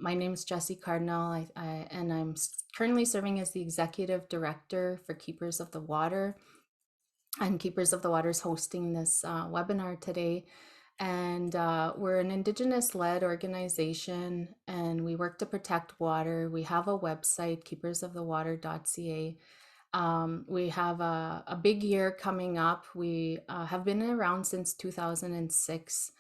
My name is Jessie Cardinal, and I'm currently serving as the Executive Director for Keepers of the Water. And Keepers of the Water is hosting this webinar today. And we're an Indigenous-led organization, and we work to protect water. We have a website, keepersofthewater.ca. We have a big year coming up. We have been around since 2006,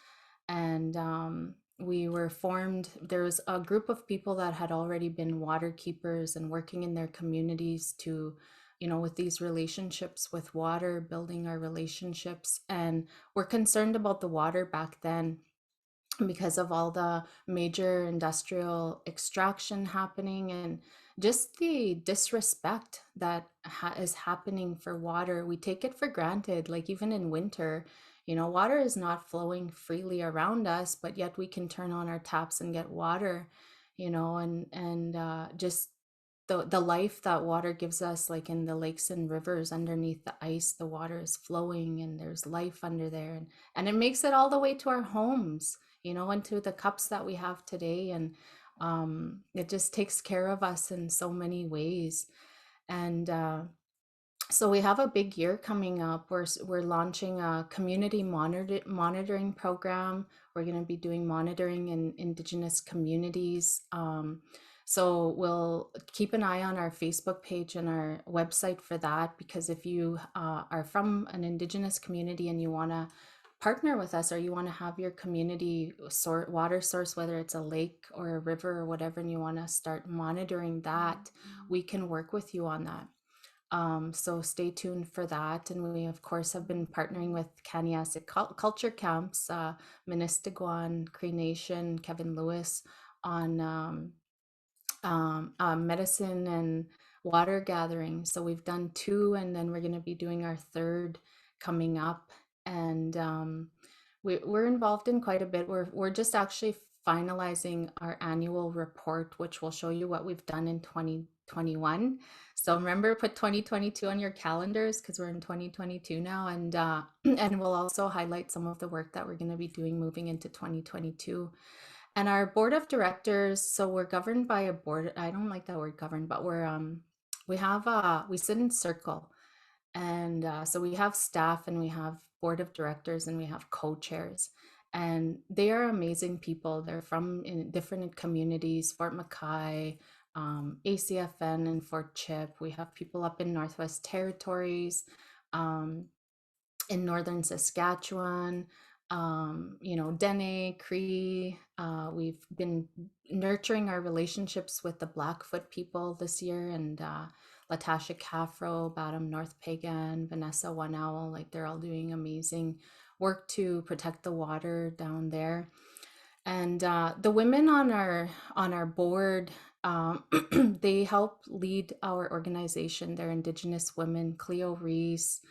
and we were formed. There's a group of people that had already been water keepers and working in their communities to, with these relationships with water, building our relationships. And we're concerned about the water back then because of all the major industrial extraction happening and just the disrespect that is happening for water. We take it for granted, like even in winter, water is not flowing freely around us, but yet we can turn on our taps and get water, and just the life that water gives us, like in the lakes and rivers underneath the ice, the water is flowing and there's life under there, and it makes it all the way to our homes, into the cups that we have today. And it just takes care of us in so many ways. And so we have a big year coming up. We're launching a community monitoring program. We're going to be doing monitoring in Indigenous communities. So we'll keep an eye on our Facebook page and our website for that, because if you are from an Indigenous community and you want to partner with us, or you want to have your community water source, whether it's a lake or a river or whatever, and you want to start monitoring that, we can work with you on that. So stay tuned for that. And we, of course, have been partnering with Kaniasik Culture Camps, Ministiguan, Cree Nation, Kevin Lewis on medicine and water gathering. So we've done 2, and then we're going to be doing our 3rd coming up. And we're involved in quite a bit. We're just actually finalizing our annual report, which will show you what we've done in 2021. So remember, put 2022 on your calendars, because we're in 2022 now, and and we'll also highlight some of the work that we're going to be doing moving into 2022. And our board of directors, so we're governed by a board. I don't like that word governed, but we sit in circle. And so we have staff, and we have board of directors, and we have co-chairs. And they are amazing people. They're from in different communities, Fort McKay, ACFN, and Fort Chip. We have people up in Northwest Territories, in Northern Saskatchewan, Dene, Cree. We've been nurturing our relationships with the Blackfoot people this year, and Latasha Caffro, Badam North Pagan, Vanessa One Owl, like they're all doing amazing work to protect the water down there. And the women on our board, they help lead our organization. They're Indigenous women: Cleo Reese,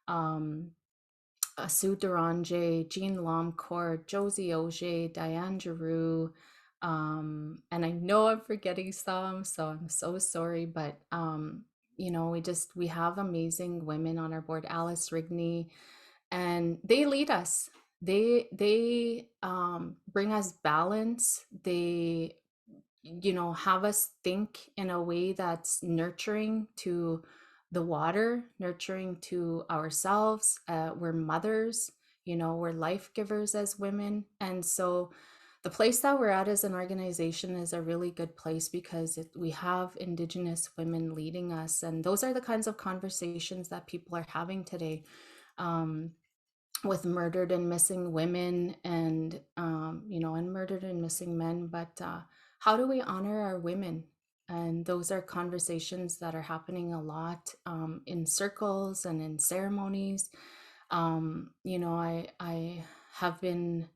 Sue Duranje, Jean Lomcourt, Josie Auger, Diane Giroux, and I know I'm forgetting some, so I'm so sorry, but we have amazing women on our board. Alice Rigney, and they lead us. They bring us balance. They have us think in a way that's nurturing to the water, nurturing to ourselves. We're mothers, we're life givers as women. And so the place that we're at as an organization is a really good place, because we have Indigenous women leading us. And those are the kinds of conversations that people are having today, with murdered and missing women, and and murdered and missing men. But how do we honor our women? And those are conversations that are happening a lot, in circles and in ceremonies. I have been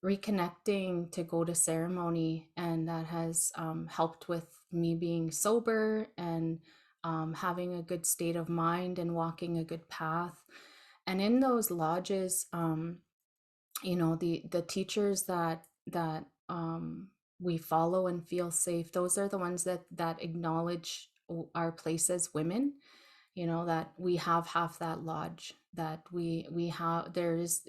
reconnecting to go to ceremony, and that has helped with me being sober, and having a good state of mind, and walking a good path. And in those lodges, the teachers that we follow and feel safe, those are the ones that acknowledge our place as women, that we have half that lodge, that we have. There's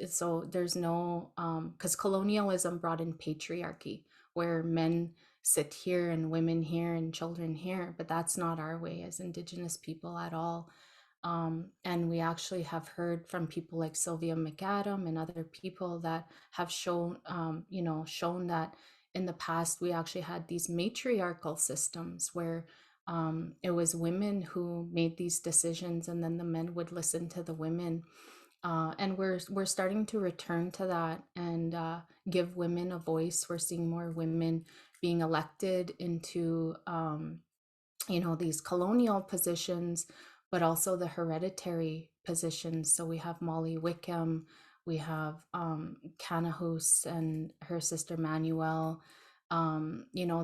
no, because colonialism brought in patriarchy. where men sit here and women here and children here, but that's not our way as Indigenous people at all. And we actually have heard from people like Sylvia McAdam and other people that have shown, shown that in the past we actually had these matriarchal systems where it was women who made these decisions, and then the men would listen to the women. And we're starting to return to that and give women a voice. We're seeing more women being elected into these colonial positions, but also the hereditary positions. So we have Molly Wickham, we have Canahus and her sister Manuel.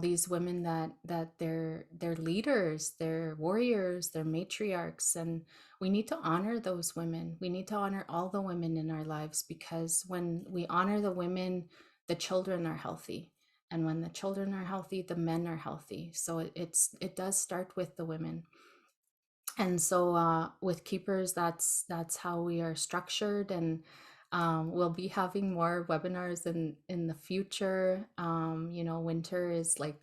These women that they're leaders, they're warriors, they're matriarchs, and we need to honor those women. We need to honor all the women in our lives, because when we honor the women, the children are healthy, and when the children are healthy, the men are healthy. So it does start with the women. And so with Keepers, that's how we are structured, and we'll be having more webinars in the future. Winter is like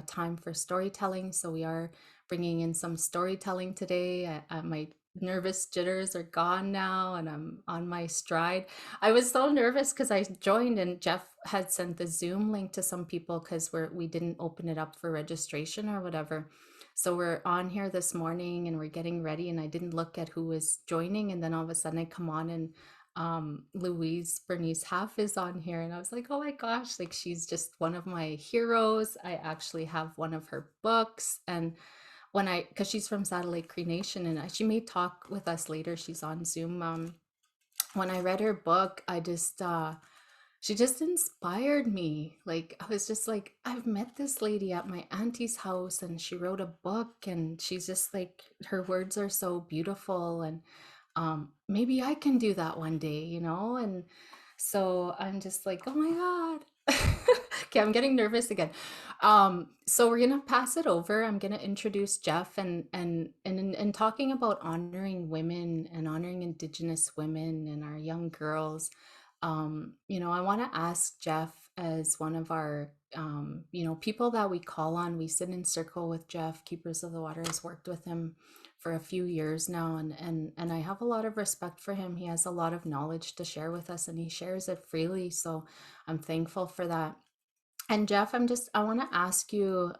time for storytelling, so we are bringing in some storytelling today. My nervous jitters are gone now, and I'm on my stride. I was so nervous because I joined and Jeff had sent the Zoom link to some people because we didn't open it up for registration or whatever. So we're on here this morning and we're getting ready, and I didn't look at who was joining, and then all of a sudden I come on and Louise Bernice Half is on here, and I was like, oh my gosh, like she's just one of my heroes. I actually have one of her books, and because she's from Satellite Cree Nation, and she may talk with us later, she's on Zoom. When I read her book, she just inspired me. Like, I was just like, I've met this lady at my auntie's house and she wrote a book, and she's just like, her words are so beautiful, and maybe I can do that one day. And so I'm just like, oh my God. Okay, I'm getting nervous again. So we're gonna pass it over. I'm gonna introduce Jeff, and in talking about honoring women and honoring Indigenous women and our young girls. I want to ask Jeff, as one of our people that we call on. We sit in circle with Jeff. Keepers of the Water has worked with him for a few years now, and I have a lot of respect for him. He has a lot of knowledge to share with us, and he shares it freely, so I'm thankful for that. And Jeff, I want to ask you,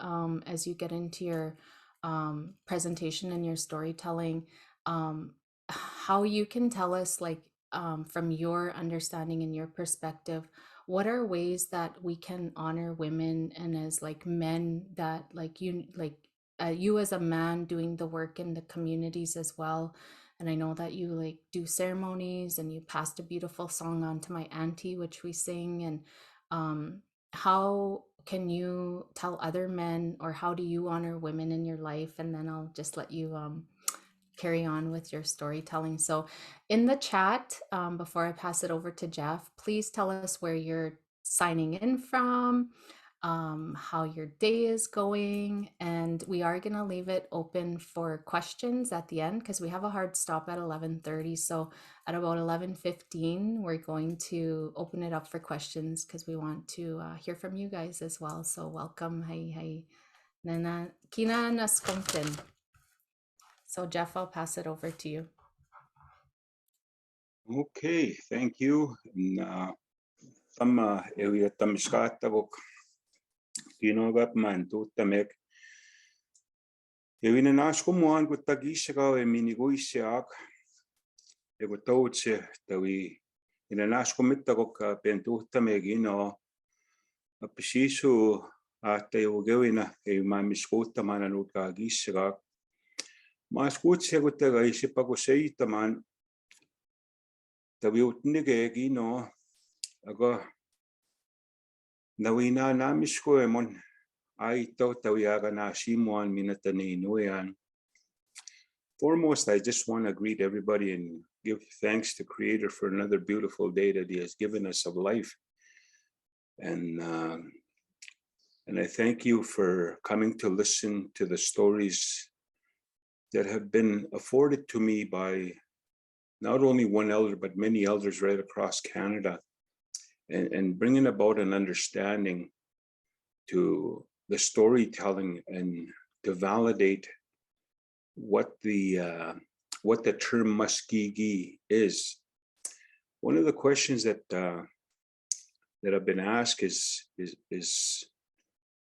as you get into your presentation and your storytelling, how you can tell us, like, from your understanding and your perspective, what are ways that we can honor women, and as like men, that you as a man doing the work in the communities as well. And I know that you like do ceremonies, and you passed a beautiful song on to my auntie, which we sing. And how can you tell other men, or how do you honor women in your life? And then I'll just let you carry on with your storytelling. So in the chat, before I pass it over to Jeff, please tell us where you're signing in from, how your day is going, and we are going to leave it open for questions at the end, because we have a hard stop at 11:30. So at about 11:15, we're going to open it up for questions, because we want to hear from you guys as well. So welcome. Hi. Nana Kina Naskomten. So Jeff, I'll pass it over to you. Okay, thank you. Tama area tamishkatavok. Kinogat man to tamek. Evina nashkumuan kutagishaga miniguishaak. Egotoche tawi in a nashkumitagok pentutamegino. A pishisu ate ugewina a mamishkota mananuka gishaga. Maskuche gutaga ishipagoseita man. Tawi utnige gino ago nawina namishko emon aito tawiaga na shimuan minatani nuyan. Foremost, I just want to greet everybody and give thanks to Creator for another beautiful day that He has given us of life. And I thank you for coming to listen to the stories that have been afforded to me by not only one elder, but many elders right across Canada, and bringing about an understanding to the storytelling and to validate what the term maskihkiy is. One of the questions that I've been asked is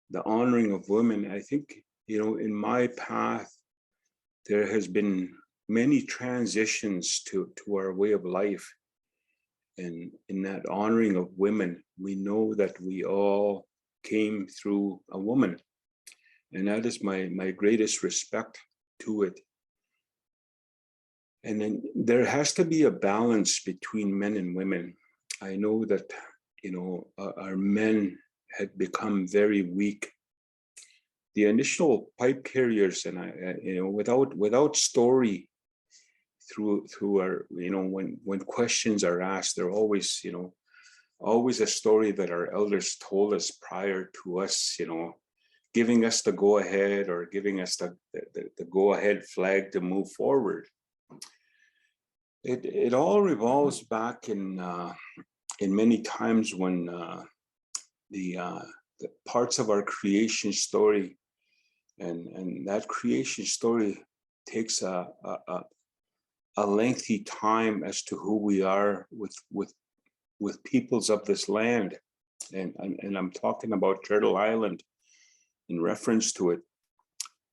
the honoring of women. I think, in my path, there has been many transitions to our way of life. And in that honoring of women, we know that we all came through a woman. And that is my greatest respect to it. And then there has to be a balance between men and women. I know that, our men had become very weak. The initial pipe carriers, and without story through our, when questions are asked, they're always, always a story that our elders told us prior to us, giving us the go ahead or giving us the go ahead flag to move forward. It all revolves back in many times when the parts of our creation story, and that creation story takes a lengthy time as to who we are with peoples of this land, and I'm talking about Turtle Island in reference to it.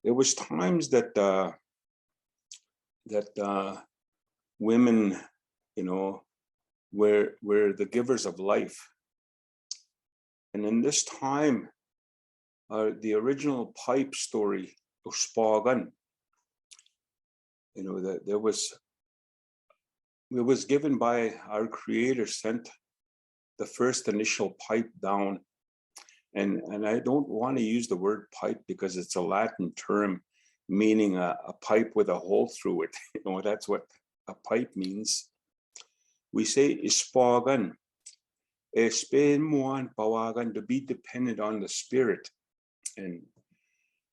There was times that women, were the givers of life. And in this time, the original pipe story of Spagan, that it was given by our Creator, sent the first initial pipe down. And I don't want to use the word pipe because it's a Latin term meaning a pipe with a hole through it. That's what a pipe means. We say ispagan, espemuan pawagan, to be dependent on the spirit. And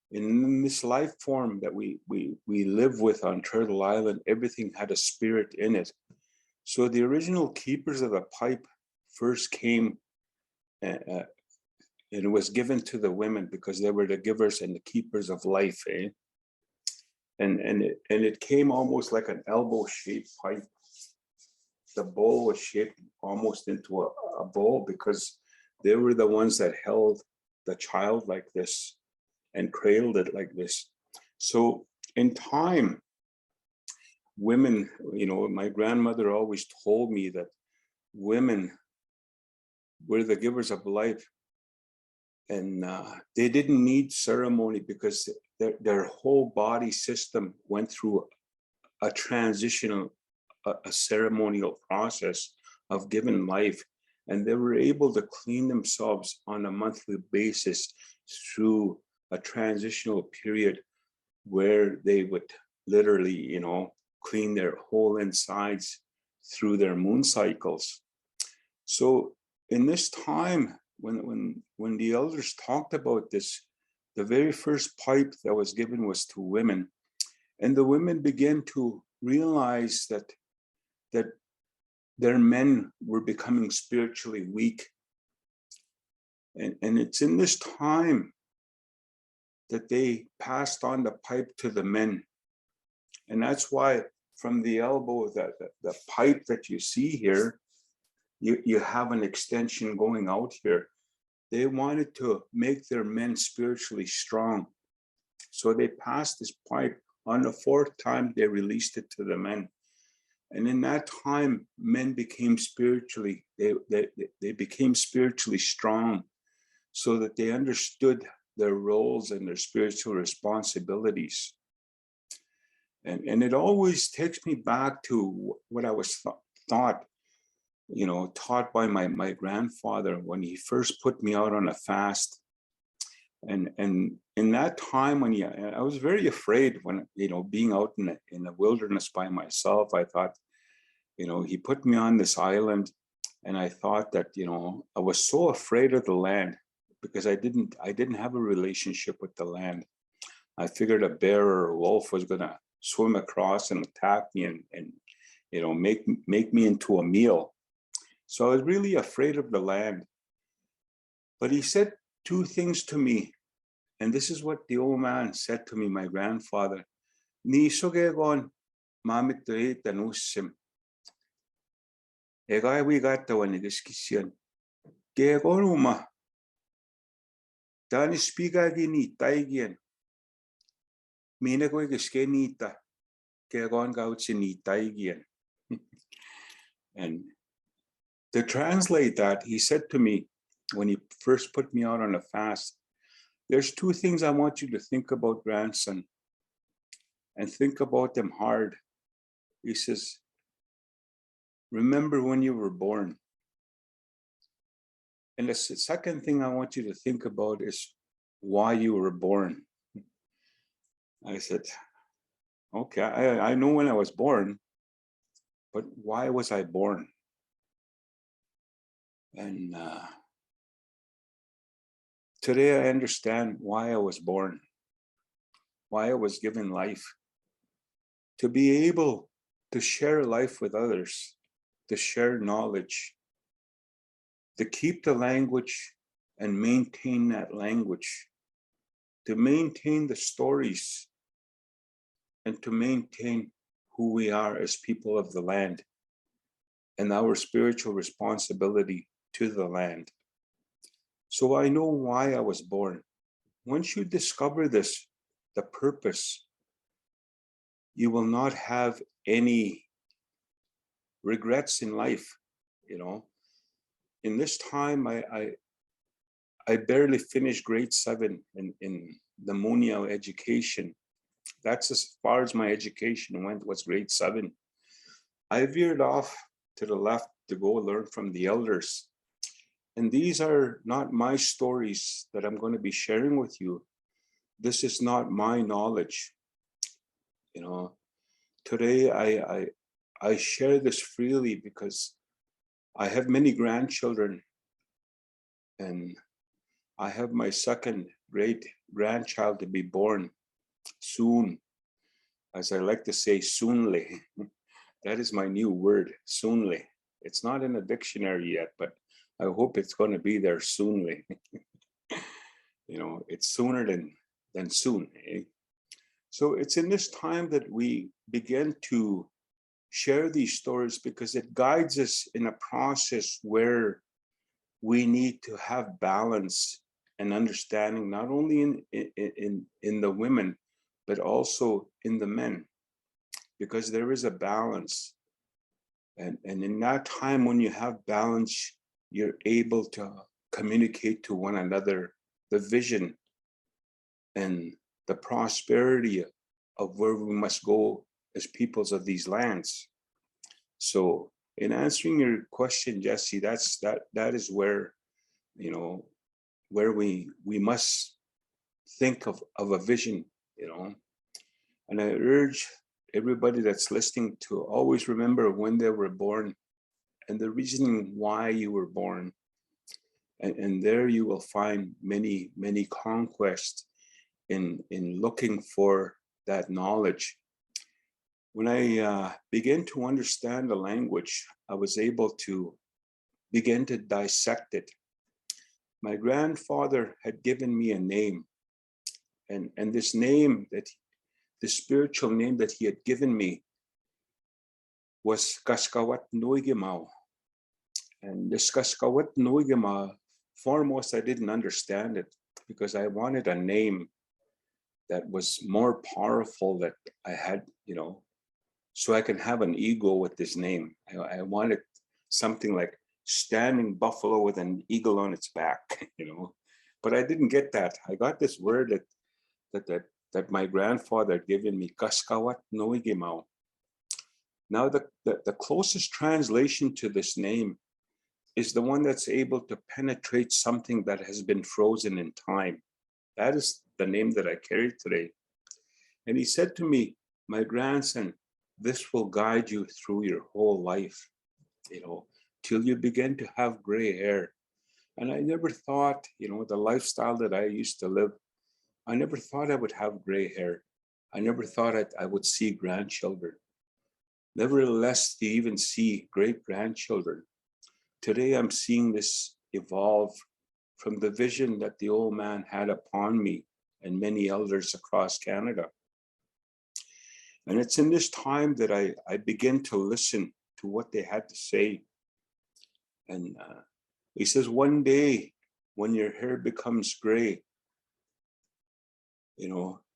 in this life form that we live with on Turtle Island, everything had a spirit in it. So the original keepers of the pipe first came, and it was given to the women because they were the givers and the keepers of life. And it came almost like an elbow-shaped pipe. The bowl was shaped almost into a bowl because they were the ones that held the child like this and cradled it like this. So in time, women, my grandmother always told me that women were the givers of life, and they didn't need ceremony because their whole body system went through a transitional, a ceremonial process of giving life, and they were able to clean themselves on a monthly basis through a transitional period where they would literally, clean their whole insides through their moon cycles. So in this time, when the elders talked about this, the very first pipe that was given was to women, and the women began to realize that their men were becoming spiritually weak. And it's in this time that they passed on the pipe to the men. And that's why from the elbow, the pipe that you see here, you have an extension going out here. They wanted to make their men spiritually strong. So they passed this pipe. On the fourth time, they released it to the men. And in that time, men became spiritually, they became spiritually strong so that they understood their roles and their spiritual responsibilities. And it always takes me back to what I was taught by my grandfather when he first put me out on a fast. And in that time when I was very afraid when, being out in the wilderness by myself, I thought, he put me on this island, and I thought that, I was so afraid of the land because I didn't have a relationship with the land. I figured a bear or a wolf was going to swim across and attack me and make me into a meal. So I was really afraid of the land. But he said two things to me. And this is what the old man said to me, my grandfather. Ni sogegon mamit to tanusim. Egai we got the one igiskisian. Gegonuma. Dani spiga gini taigian. Mina go igiskenita. Gegon gauchini taigian. And to translate that, he said to me when he first put me out on a fast, there's two things I want you to think about, grandson, and think about them hard. He says, remember when you were born. And the second thing I want you to think about is why you were born. I said, okay, I know when I was born, but why was I born? And today I understand why I was born, why I was given life, to be able to share life with others, to share knowledge, to keep the language and maintain that language, to maintain the stories, and to maintain who we are as people of the land and our spiritual responsibility to the land. So I know why I was born. Once you discover this, the purpose, you will not have any regrets in life. You know, in this time, I barely finished grade 7 in the Munio education. That's as far as my education went, was grade 7. I veered off to the left to go learn from the elders. And these are not my stories that I'm going to be sharing with you. This is not my knowledge. You know, today I share this freely because I have many grandchildren, and I have my second great grandchild to be born soon. As I like to say, soonly. That is my new word, soonly. It's not in a dictionary yet, but I hope it's going to be there soonly. You know, it's sooner than soon. Eh? So it's in this time that we begin to share these stories, because it guides us in a process where we need to have balance and understanding, not only in the women, but also in the men, because there is a balance. And in that time when you have balance, you're able to communicate to one another the vision and the prosperity of where we must go as peoples of these lands. So in answering your question, Jesse, that is where, you know, where we must think of a vision, you know. And I urge everybody that's listening to always remember when they were born and the reasoning why you were born. And there you will find many, many conquests in looking for that knowledge. When I began to understand the language, I was able to begin to dissect it. My grandfather had given me a name, and this name, that the spiritual name that he had given me, was Kaskawat Nuigimau. And this Kaskawat Nuigimau, foremost, I didn't understand it because I wanted a name that was more powerful, that I had, you know, so I can have an ego with this name. I wanted something like standing buffalo with an eagle on its back, you know. But I didn't get that. I got this word that my grandfather had given me, Kaskawat Nuigimau. Now the closest translation to this name is the one that's able to penetrate something that has been frozen in time. That is the name that I carry today. And he said to me, my grandson, this will guide you through your whole life, you know, till you begin to have gray hair. And I never thought, you know, the lifestyle that I used to live, I never thought I would have gray hair. I never thought I would see grandchildren. Nevertheless, to even see great grandchildren. Today, I'm seeing this evolve from the vision that the old man had upon me and many elders across Canada. And it's in this time that I begin to listen to what they had to say. And he says, one day when your hair becomes gray,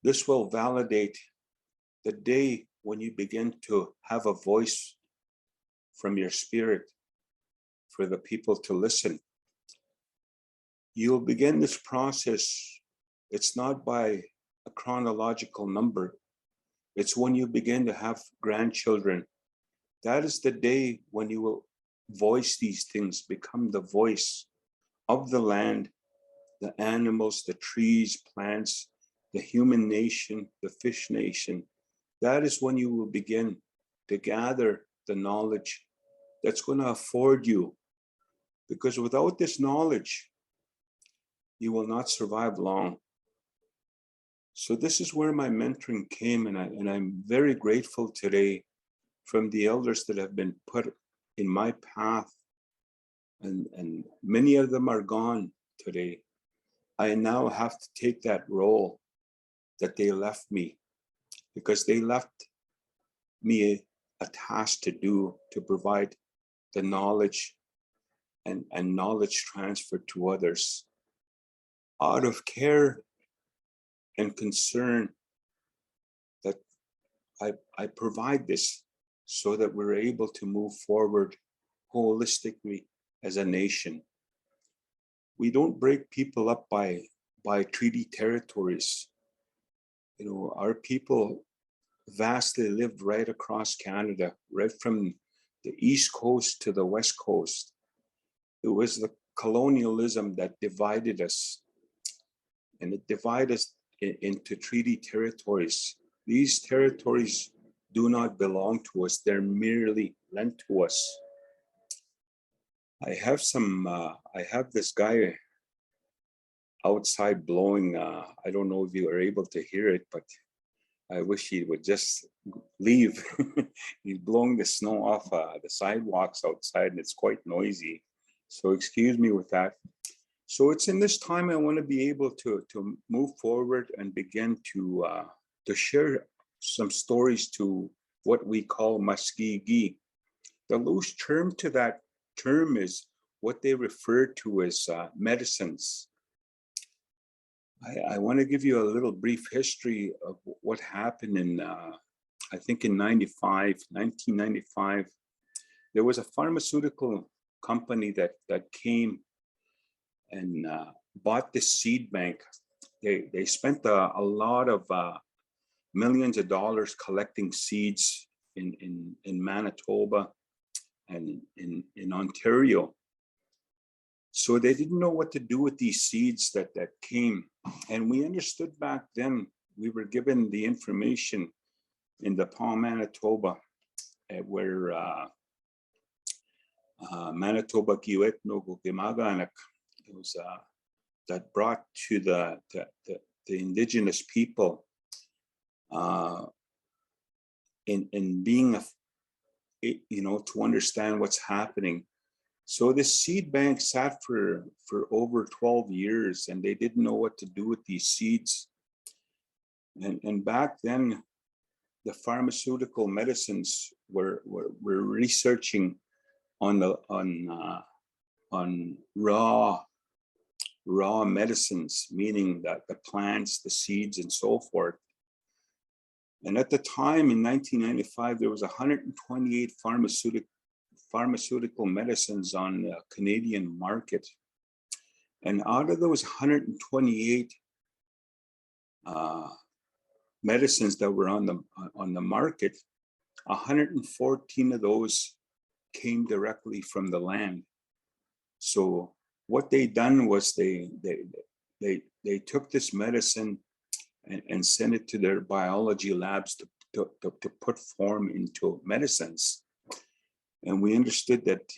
this will validate the day when you begin to have a voice from your spirit for the people to listen. You'll begin this process. It's not by a chronological number. It's when you begin to have grandchildren. That is the day when you will voice these things, become the voice of the land, the animals, the trees, plants, the human nation, the fish nation. That is when you will begin to gather the knowledge that's going to afford you. Because without this knowledge, you will not survive long. So this is where my mentoring came, and I'm very grateful today from the elders that have been put in my path, and many of them are gone today. I now have to take that role that they left me, because they left me a task to do, to provide the knowledge and knowledge transfer to others. Out of care and concern that I provide this so that we're able to move forward holistically as a nation. We don't break people up by treaty territories. Our people vastly lived right across Canada, right from the East Coast to the West Coast. It was the colonialism that divided us, and it divided us into treaty territories. These territories do not belong to us. They're merely lent to us. I have this guy outside blowing, I don't know if you are able to hear it, but I wish he would just leave. He's blowing the snow off the sidewalks outside, and it's quite noisy. So excuse me with that. So it's in this time I want to be able to move forward and begin to share some stories to what we call maskihkiy. The loose term to that term is what they refer to as medicines. I want to give you a little brief history of what happened in, I think in 1995. There was a pharmaceutical company that came and bought this seed bank. They spent a lot of millions of dollars collecting seeds in Manitoba and in Ontario. So they didn't know what to do with these seeds that came. And we understood back then, we were given the information in the Paul, Manitoba, where Manitoba Kiwet no Gukimaganak, it was that brought to the indigenous people in being to understand what's happening. So this seed bank sat for over 12 years, and they didn't know what to do with these seeds. And back then, the pharmaceutical medicines were researching on raw medicines, meaning that the plants, the seeds, and so forth. And at the time in 1995, there was 128 pharmaceutical medicines on the Canadian market. And out of those 128 medicines that were on the market, 114 of those came directly from the land. So what they done was they took this medicine and sent it to their biology labs to put form into medicines. And we understood that,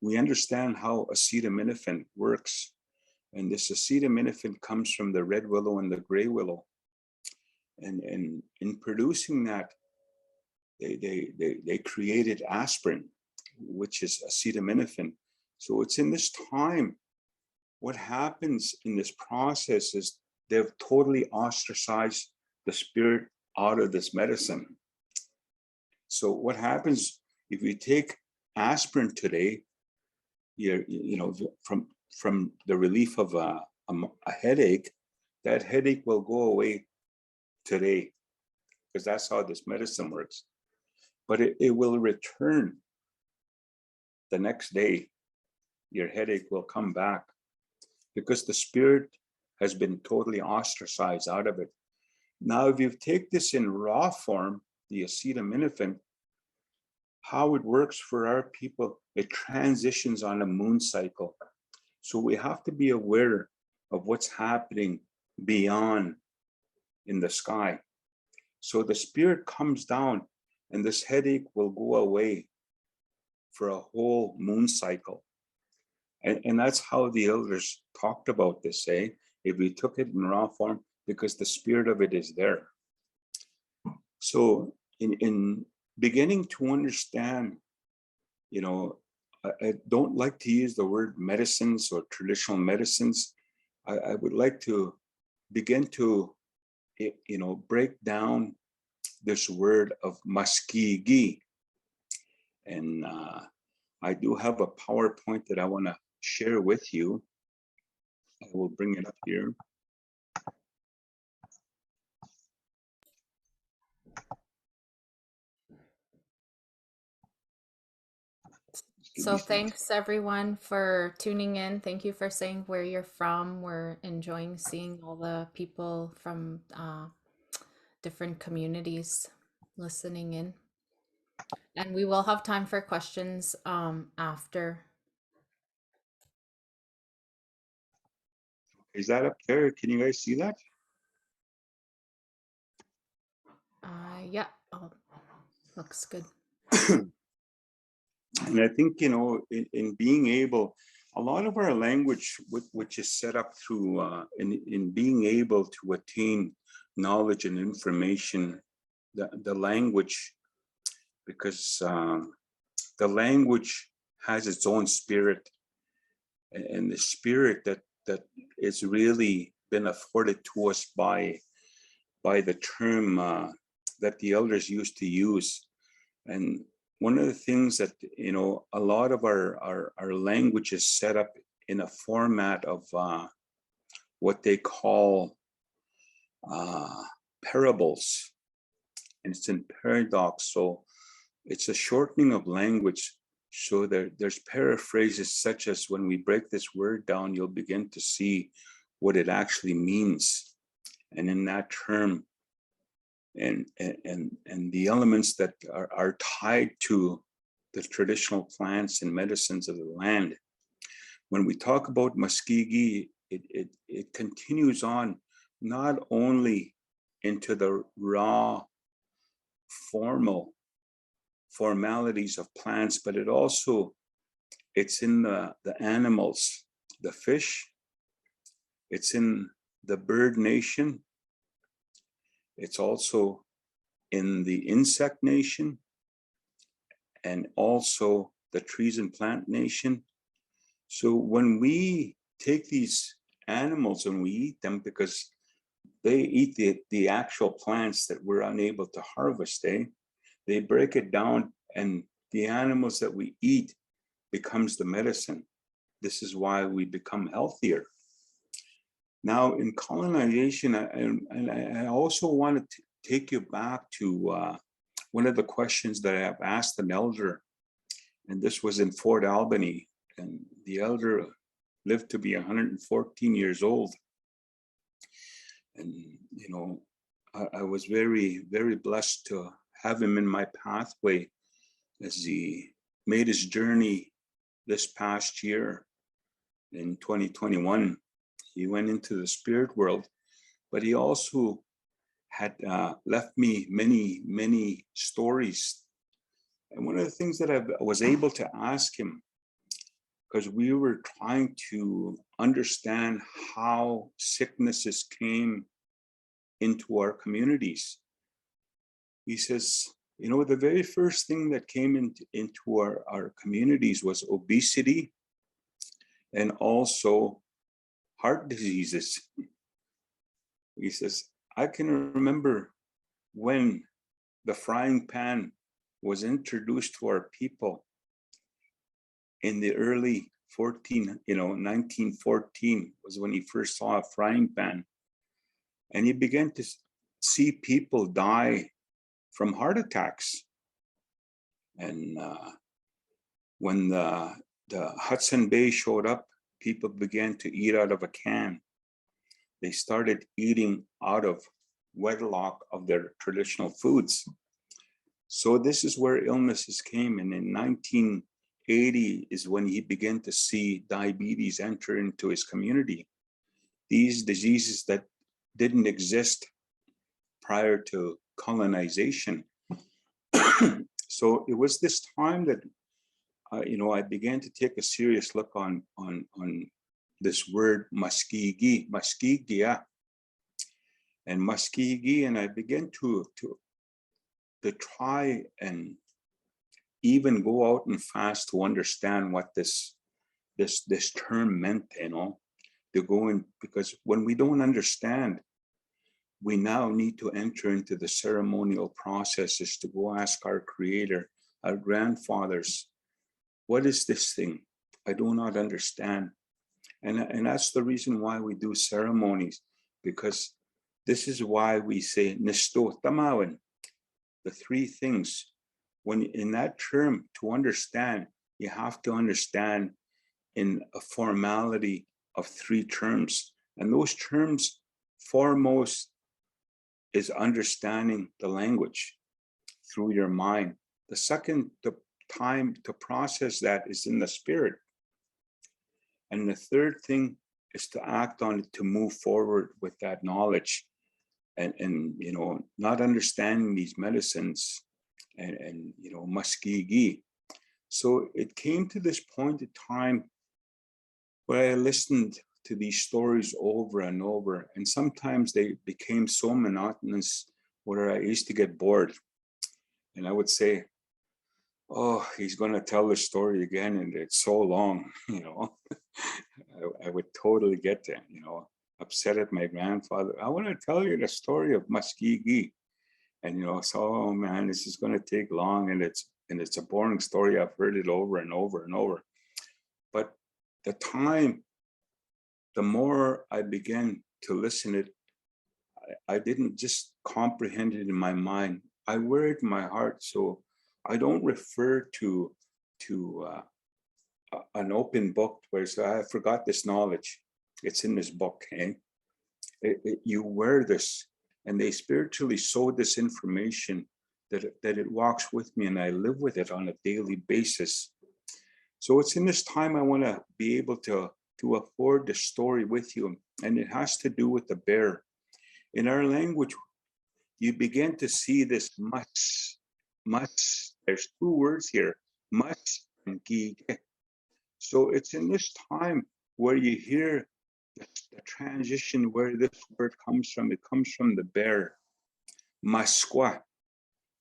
we understand how acetaminophen works. And this acetaminophen comes from the red willow and the gray willow. And in producing that, they created aspirin, which is acetaminophen. So it's in this time what happens in this process is they've totally ostracized the spirit out of this medicine. So what happens if you take aspirin today, from the relief of a headache, that headache will go away today, because that's how this medicine works. But it will return the next day. Your headache will come back because the spirit has been totally ostracized out of it. Now, if you take this in raw form, the acetaminophen, how it works for our people, it transitions on a moon cycle. So we have to be aware of what's happening beyond in the sky. So the spirit comes down and this headache will go away for a whole moon cycle. And that's how the elders talked about this, if we took it in raw form, because the spirit of it is there. So in beginning to understand, I don't like to use the word medicines or traditional medicines. I would like to begin to, break down this word of maskihkiy. And I do have a PowerPoint that I want to share with you. I will bring it up here. So thanks everyone for tuning in. Thank you for saying where you're from. We're enjoying seeing all the people from different communities listening in. And we will have time for questions after. Is that up there? Can you guys see that? Yeah, looks good. And I think, in being able, a lot of our language, which is set up through, in being able to attain knowledge and information, the language, because the language has its own spirit, and the spirit that is really been afforded to us by the term that the elders used to use. And one of the things that, a lot of our language is set up in a format of what they call parables, and it's in paradox. So it's a shortening of language. So there's paraphrases such as, when we break this word down, you'll begin to see what it actually means. And in that term, and the elements that are tied to the traditional plants and medicines of the land. When we talk about maskihkiy, it continues on not only into the raw formalities of plants, but it's in the animals, the fish, it's in the bird nation, it's also in the insect nation, and also the trees and plant nation. So when we take these animals and we eat them, because they eat the actual plants that we're unable to harvest, they break it down, and the animals that we eat becomes the medicine. This is why we become healthier. Now, in colonization, I also wanted to take you back to one of the questions that I have asked an elder, and this was in Fort Albany, and the elder lived to be 114 years old. And, I was very, very blessed to have him in my pathway as he made his journey this past year in 2021. He went into the spirit world, but he also had left me many, many stories. And one of the things that I was able to ask him, because we were trying to understand how sicknesses came into our communities. He says, the very first thing that came into our communities was obesity, and also heart diseases. He says, I can remember when the frying pan was introduced to our people in the early 1914 was when he first saw a frying pan. And he began to see people die from heart attacks. And when the Hudson Bay showed up, people began to eat out of a can. They started eating out of wedlock of their traditional foods. So this is where illnesses came. And in 1980 is when he began to see diabetes enter into his community. These diseases that didn't exist prior to colonization. So it was this time that I began to take a serious look on this word maskihkiy, and maskihkiy, and I began to try and even go out and fast to understand what this term meant, to go in, because when we don't understand, we now need to enter into the ceremonial processes to go ask our creator, our grandfathers, what is this thing? I do not understand. And that's the reason why we do ceremonies, because this is why we say Acimowin, the three things. When in that term, to understand, you have to understand in a formality of three terms. And those terms, foremost, is understanding the language through your mind. The second time to process that is in the spirit. And the third thing is to act on it, to move forward with that knowledge, and not understanding these medicines and maskihkiy. So it came to this point in time where I listened to these stories over and over, and sometimes they became so monotonous where I used to get bored, and I would say, oh, he's going to tell the story again, and it's so long. I would totally get upset at my grandfather. I want to tell you the story of maskihkiy, and so, oh man, this is going to take long, and it's a boring story. I've heard it over and over and over. But the more I began to listen it, I didn't just comprehend it in my mind. I wear it in my heart, so I don't refer to an open book where I forgot this knowledge. It's in this book, eh? You wear this, and they spiritually sow this information that it walks with me, and I live with it on a daily basis. So it's in this time I want to be able to afford the story with you, and it has to do with the bear. In our language, you begin to see this mas. There's two words here, mas and kiy. So it's in this time where you hear the transition where this word comes from. It comes from the bear, maskwa.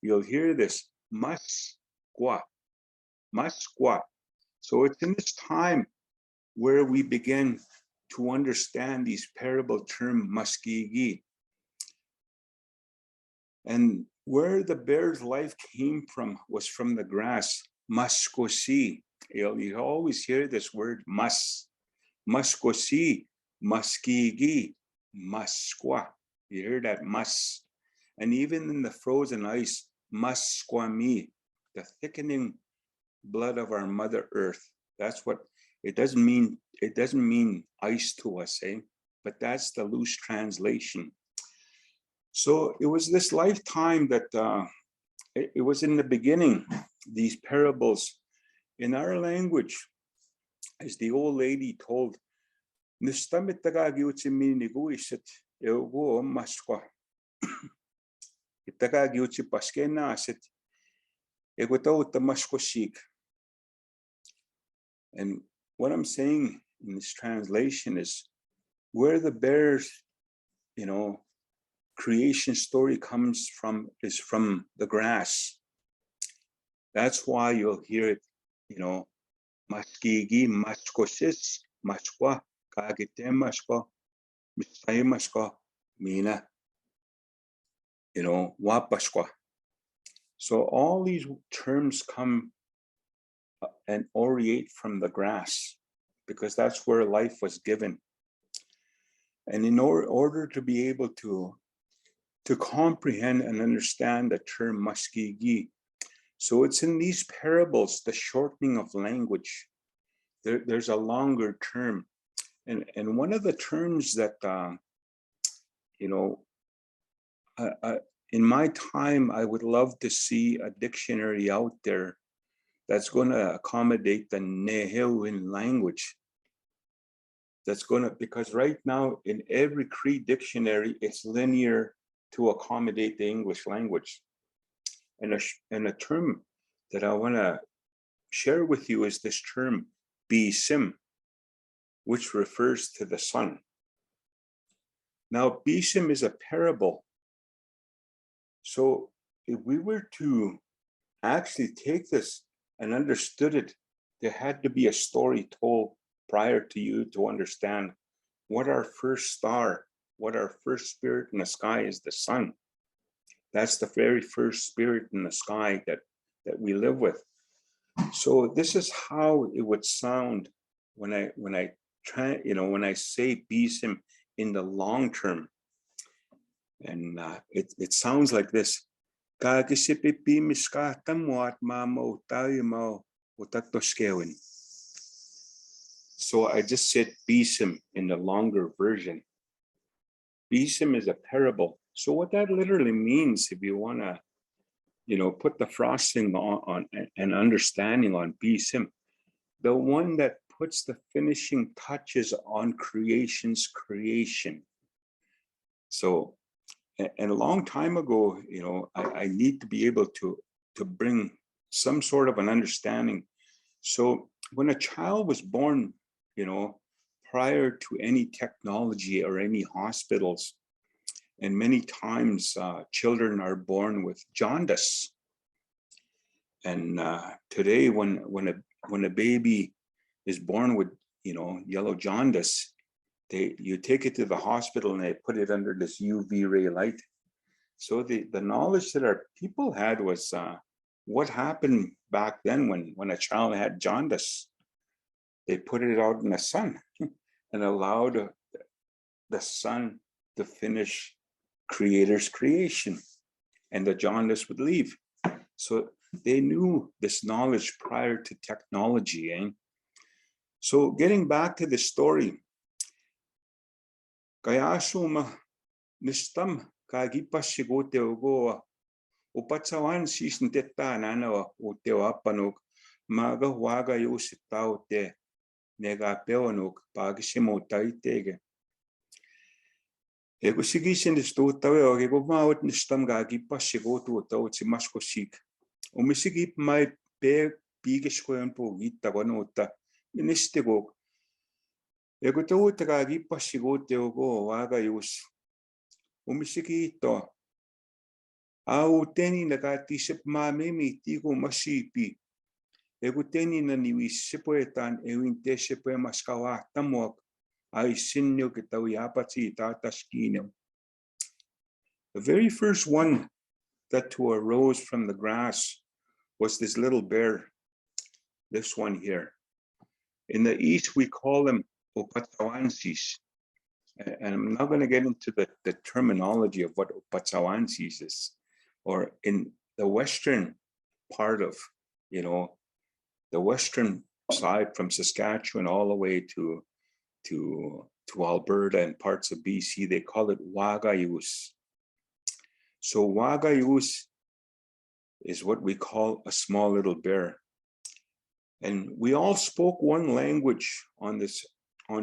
You'll hear this, maskwa. So it's in this time where we begin to understand these parable term maskihkiy. And where the bear's life came from was from the grass, maskosi. You always hear this word maskosi, maskihkiy, maskwa. You hear that mas. And even in the frozen ice, maskwami, the thickening blood of our Mother Earth. That's what it doesn't mean. It doesn't mean ice to us, eh? But that's the loose translation. So it was this lifetime that it was in the beginning, these parables in our language, as the old lady told, and what I'm saying in this translation is where the bear's, creation story comes from is from the grass. That's why you'll hear it, maskihkiy, maskosis, maskwa, Kagitemasko, Mistaimasko, Mina, Wapaskwa. So all these terms come and oriate from the grass, because that's where life was given. And in order to be able to comprehend and understand the term maskihkiy, so it's in these parables, the shortening of language. There's a longer term. And one of the terms that, in my time, I would love to see a dictionary out there that's going to accommodate the Nehewin language. Because right now in every Cree dictionary, it's linear to accommodate the English language. And a term that I want to share with you is this term, bisim, which refers to the sun. Now, bisim is a parable. So if we were to actually take this and understood it, there had to be a story told prior to you to understand what our first star, what our first spirit in the sky is, the sun. That's the very first spirit in the sky that we live with. So this is how it would sound when I try, when I say bisim in the long term. And it sounds like this. So I just said bisim in the longer version. Bisim is a parable. So what that literally means, if you want to, put the frosting on and understanding on bisim, the one that puts the finishing touches on creation's creation. So, and a long time ago, I need to be able to bring some sort of an understanding. So when a child was born, prior to any technology or any hospitals, and many times children are born with jaundice. And today, when a baby is born with yellow jaundice, you take it to the hospital and they put it under this UV ray light. So the knowledge that our people had was what happened back then when a child had jaundice. They put it out in the sun and allowed the sun to finish Creator's creation, and the jaundice would leave. So they knew this knowledge prior to technology. So getting back to the story, Kayasuma Nistam Kagipasigote Ogoa Upatsawan season teta nana o te apanok maga waga yositao te nega peonok pagisimo taitege. Ego sigisin is to tawe o ego maut nistam Gagipasigoto tau tsimaskosik. Umisigip mai pe pigeskoyan po gita ganota ministego. Ego tau te Gagipasigote ogo waga yos. Umisigito. Au teni na katisip mamimi tigo masipi. Ego teni na niwisipoetan ewinte sepoe maskawa tamuak ay sinyo kitawi apatsi tataskino. The very first one that arose from the grass was this little bear, this one here. In the East, we call them opatsawansis. And I'm not going to get into the terminology of what opatsawansis is. Or in the Western part of, the Western side from Saskatchewan all the way to Alberta and parts of BC, they call it wagayus. So wagayus is what we call a small little bear. And we all spoke one language on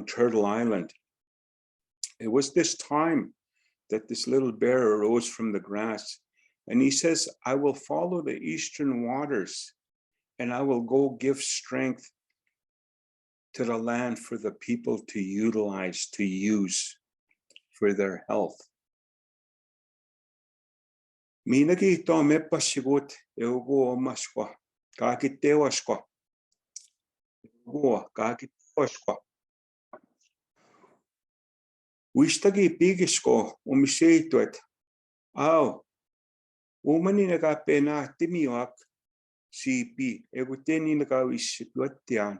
Turtle Island. It was this time that this little bear arose from the grass. And he says, I will follow the eastern waters and I will go give strength to the land for the people to utilize, to use for their health. Minagi to me pasigot eugo maskwa kakitewaskwa go kakitewaskwa. Wishtagi pigisko umishetuet. Aw, umani nagapena timiwak sipi eguteni nagawisiputian.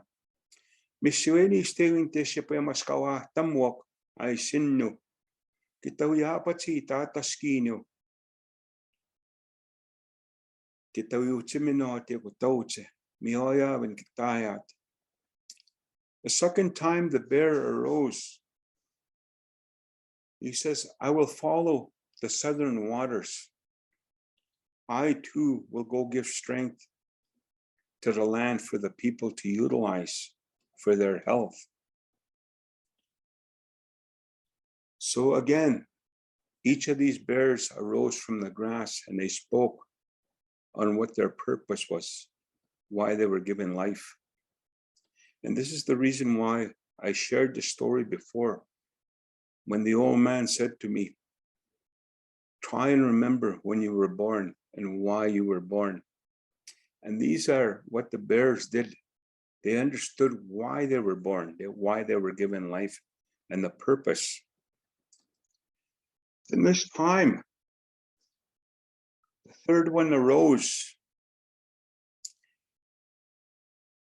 Misiweni stewin teshepe maskawa tamwak ay sinno. Kitawiyapati tataskinyo. Kitawiyutiminote gutauche. Mioya when kitayat. The second time the bear arose, he says, I will follow the southern waters. I too will go give strength to the land for the people to utilize for their health. So again, each of these bears arose from the grass and they spoke on what their purpose was, why they were given life. And this is the reason why I shared the story before. When the old man said to me, try and remember when you were born and why you were born. And these are what the bears did. They understood why they were born, why they were given life, and the purpose. In this time, the third one arose.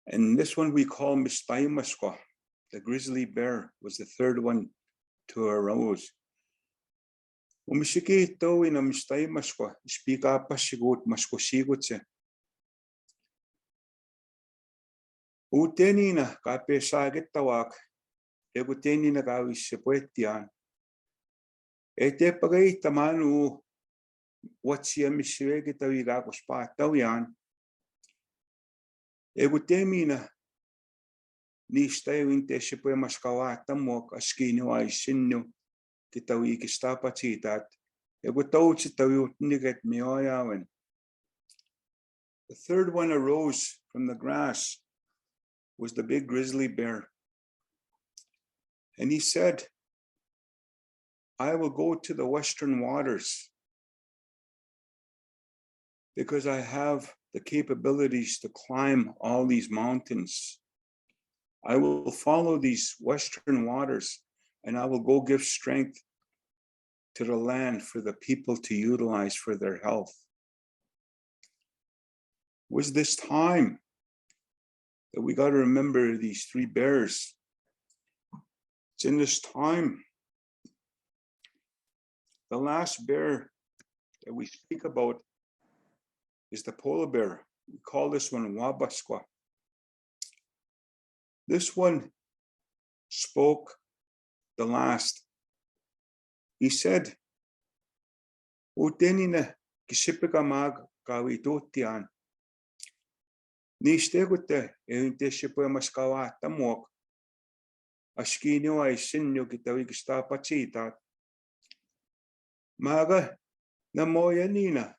And this one we call Mistaimaskwa. The grizzly bear was the third one to arouse. Umishiki to in a Mistaimaskwa, speak up Pashigut Maskosigut. Utenina kapesagitawak, egutenina gawisipwetian. Ete pagay tamanu watsia miswegitawiga spatawian. Egutemina nistawin teshipwe maskawatamok askino ay sinno kitawi kistapachitat. Egutauchitawi niget mioyawen. The third one arose from the grass was the big grizzly bear. And he said, I will go to the western waters because I have the capabilities to climb all these mountains. I will follow these western waters and I will go give strength to the land for the people to utilize for their health. It was this time that we got to remember these three bears. It's in this time. The last bear that we speak about is the polar bear. We call this one Wabaskwa. This one spoke the last. He said, Utenina kisipika mag kawitotian. Nistegute einte shipo maskawa tamok. Askino ay sinyo kitawikista pachitat. Maga na moya nina.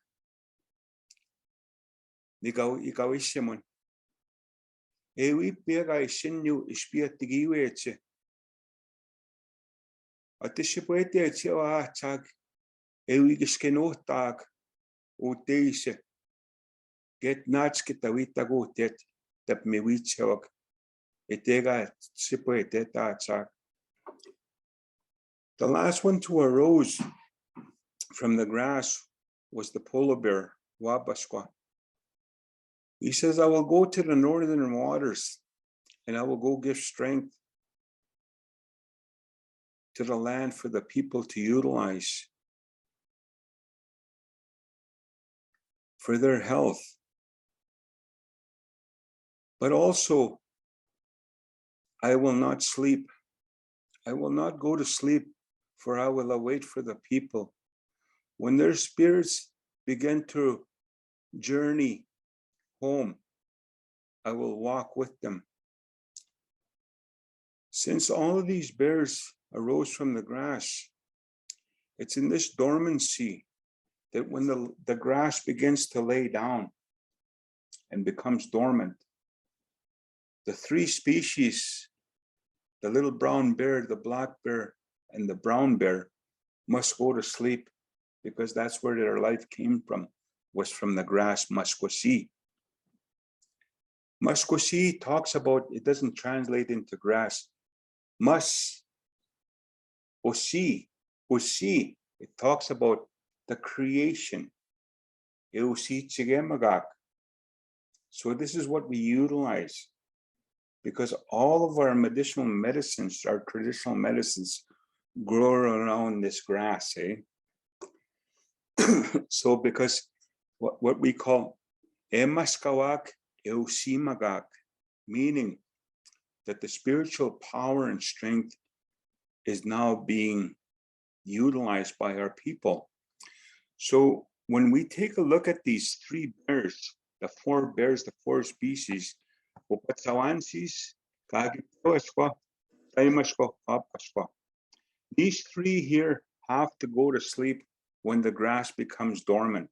Ikaw isyaman. Ewi pega isinyo ispiatigiweche. Atishipoete chiwa tag. Ewi giskenotag. Uteise. Get nats kitawita gotet. Tap me wichawak. Etega sipoete tag. The last one to arose from the grass was the polar bear, Wabaskwa. He says, I will go to the northern waters and I will go give strength to the land for the people to utilize for their health. But also, I will not sleep. I will not go to sleep, for I will await for the people. When their spirits begin to journey home, I will walk with them. Since all of these bears arose from the grass, it's in this dormancy that when the grass begins to lay down and becomes dormant, the three species, the little brown bear, the black bear, and the brown bear, must go to sleep because that's where their life came from, was from the grass, maskosi. Maskosi talks about, it doesn't translate into grass. Mas Osi, Osi, it talks about the creation. Eusi Chigemagak. So this is what we utilize, because all of our medicinal medicines, our traditional medicines, grow around this grass, eh? So because what we call emaskawak eusimagak, meaning that the spiritual power and strength is now being utilized by our people. So when we take a look at these three bears, the four species, these three here have to go to sleep when the grass becomes dormant,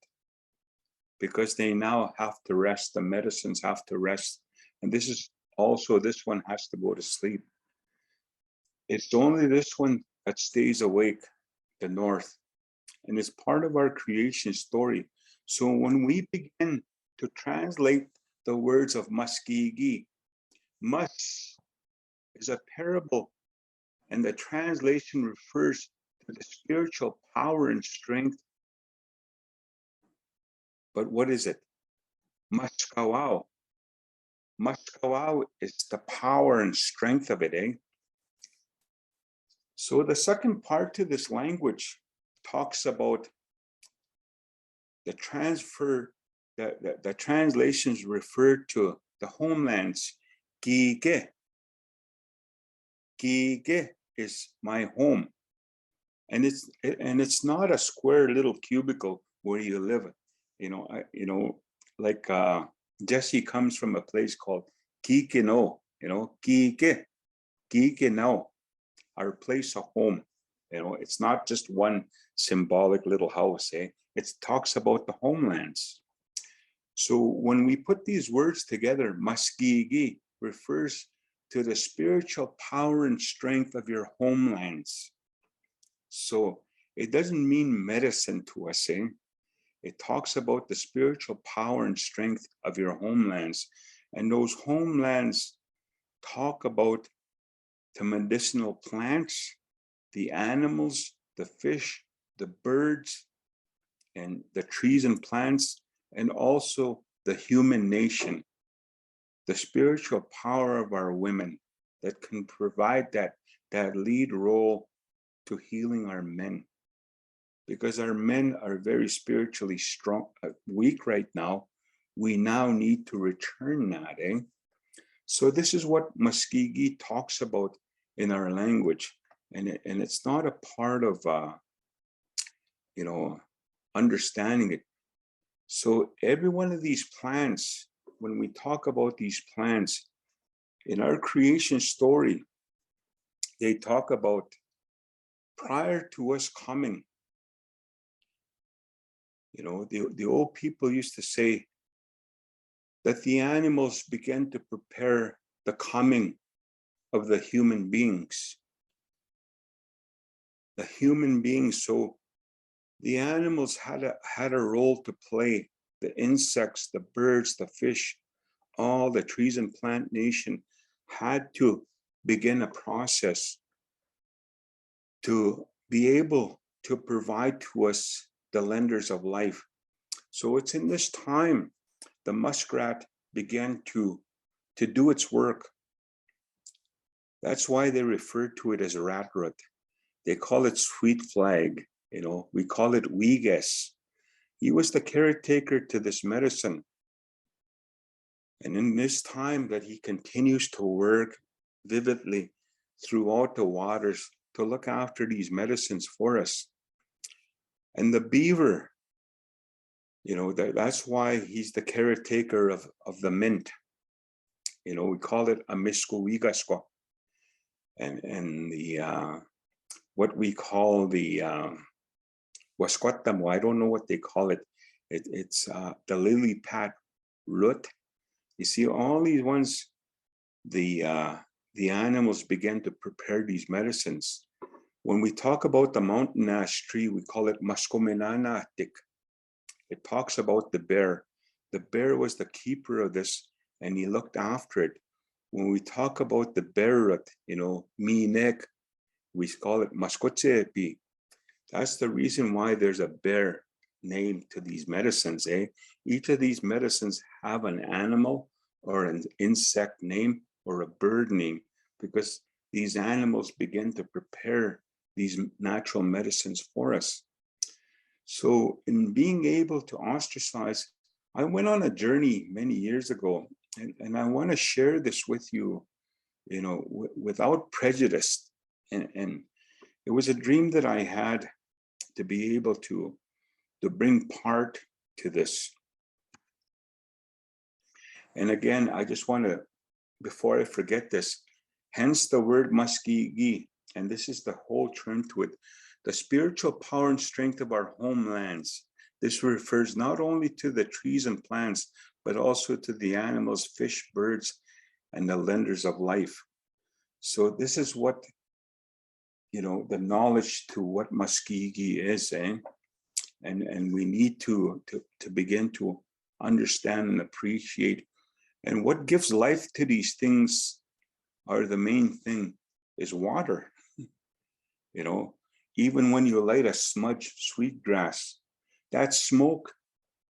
because they now have to rest, the medicines have to rest. And this is also, this one has to go to sleep. It's only this one that stays awake, the north. And it's part of our creation story. So when we begin to translate the words of maskihkiy, mas is a parable, and the translation refers to the spiritual power and strength. But what is it? Maskawao. Maskawao is the power and strength of it, eh? So the second part to this language talks about the transfer, the translations refer to the homelands. Kike. Kike is my home. And it's not a square little cubicle where you live. Like Jesse comes from a place called Kikino, Kike, Kikino, our place of home. It's not just one symbolic little house, eh? It talks about the homelands. So when we put these words together, maskihkiy refers to the spiritual power and strength of your homelands. So it doesn't mean medicine to us, eh? It talks about the spiritual power and strength of your homelands. And those homelands talk about the medicinal plants, the animals, the fish, the birds, and the trees and plants, and also the human nation, the spiritual power of our women that can provide that lead role to healing our men. Because our men are very spiritually strong, weak right now. We now need to return that, eh? So this is what maskihkiy talks about in our language. And it's not a part of, understanding it. So every one of these plants, when we talk about these plants, in our creation story, they talk about prior to us coming. The old people used to say that the animals began to prepare the coming of the human beings. The human beings, so the animals had a role to play. The insects, the birds, the fish, all the trees and plant nation had to begin a process to be able to provide to us the lenders of life. So it's in this time the muskrat began to do its work. That's why they refer to it as rat root. They call it sweet flag. We call it Weegas. He was the caretaker to this medicine. And in this time that he continues to work vividly throughout the waters to look after these medicines for us. And the beaver, that's why he's the caretaker of the mint. We call it a miskowigasko. And the what we call the wasquatamo, I don't know what they call it. It's the lily pad root. You see, all these ones, the animals began to prepare these medicines. When we talk about the mountain ash tree, we call it maskomenanatik. It talks about the bear. The bear was the keeper of this, and he looked after it. When we talk about the bear root, minek, We call it maskihkiy. That's the reason why there's a bear name to these medicines, eh? Each of these medicines have an animal or an insect name or a bird name, because these animals begin to prepare these natural medicines for us. So in being able to ostracize, I went on a journey many years ago, and I want to share this with you, without prejudice. And it was a dream that I had to be able to bring part to this. And again, I just want to, before I forget this, hence the word maskihkiy, and this is the whole term to it, the spiritual power and strength of our homelands. This refers not only to the trees and plants, but also to the animals, fish, birds, and the lenders of life. So this is what, the knowledge to what maskihkiy is, eh? And we need to begin to understand and appreciate. And what gives life to these things are the main thing is water. Even when you light a smudge sweetgrass, that smoke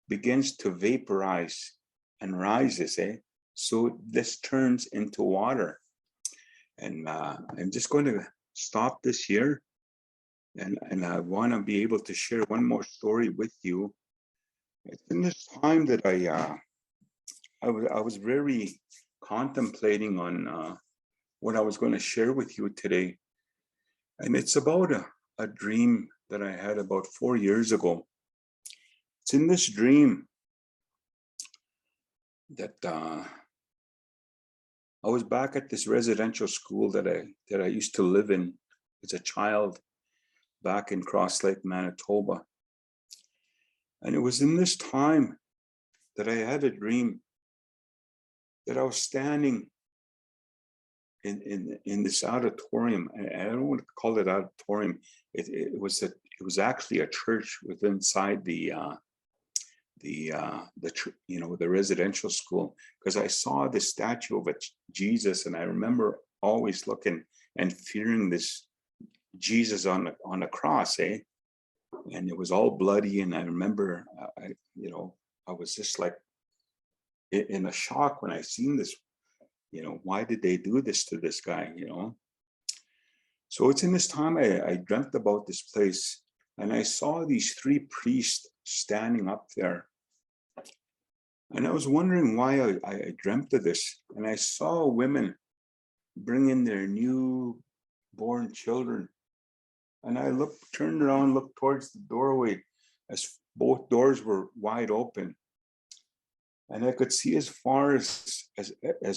begins to vaporize and rises, eh? So this turns into water. And I'm just going to stop this here. And I want to be able to share one more story with you. It's in this time that I was very contemplating on what I was going to share with you today. And it's about a dream that I had about 4 years ago. It's in this dream that I was back at this residential school that I used to live in as a child back in Cross Lake, Manitoba. And it was in this time that I had a dream that I was standing in this auditorium. I don't want to call it auditorium. It was actually a church within inside the residential school, because I saw the statue of Jesus, and I remember always looking and fearing this Jesus on a cross, eh? And it was all bloody, and I remember, I was just like in a shock when I seen this. Why did they do this to this guy? So it's in this time I dreamt about this place, and I saw these 3 priests standing up there. And I was wondering why I dreamt of this. And I saw women bring in their newborn children. And I turned around, looked towards the doorway as both doors were wide open. And I could see as far as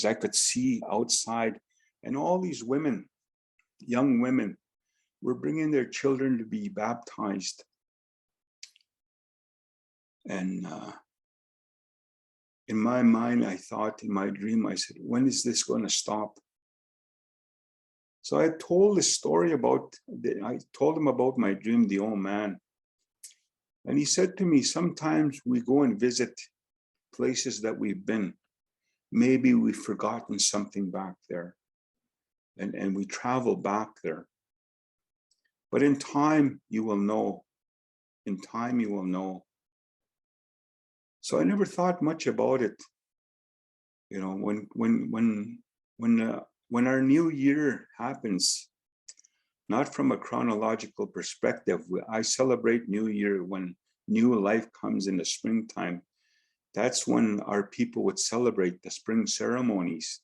I could see outside. And all these women, young women, were bringing their children to be baptized. And in my mind, I thought, in my dream, I said, when is this going to stop? So I told this story I told him about my dream, the old man. And he said to me, sometimes we go and visit places that we've been. Maybe we've forgotten something back there. And we travel back there. But in time, you will know. In time, you will know. So I never thought much about it. When our new year happens, not from a chronological perspective, I celebrate New Year when new life comes in the springtime. That's when our people would celebrate the spring ceremonies,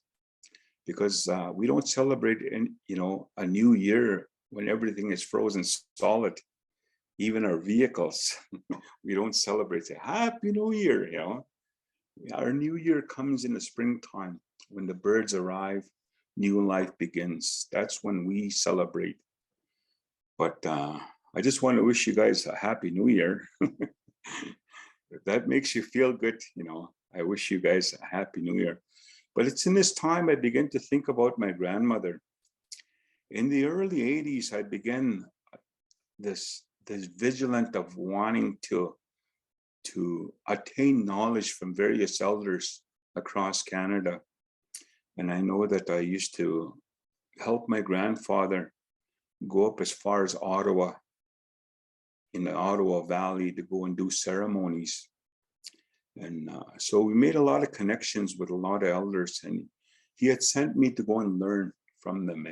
because we don't celebrate a new year when everything is frozen solid. Even our vehicles, we don't celebrate, say, Happy New Year, Our new year comes in the springtime when the birds arrive, new life begins. That's when we celebrate. But I just want to wish you guys a Happy New Year. If that makes you feel good, I wish you guys a Happy New Year. But it's in this time I begin to think about my grandmother. In the early 80s, I began this vigilant of wanting to attain knowledge from various elders across Canada. And I know that I used to help my grandfather go up as far as Ottawa, in the Ottawa Valley, to go and do ceremonies. And so we made a lot of connections with a lot of elders, and he had sent me to go and learn from them.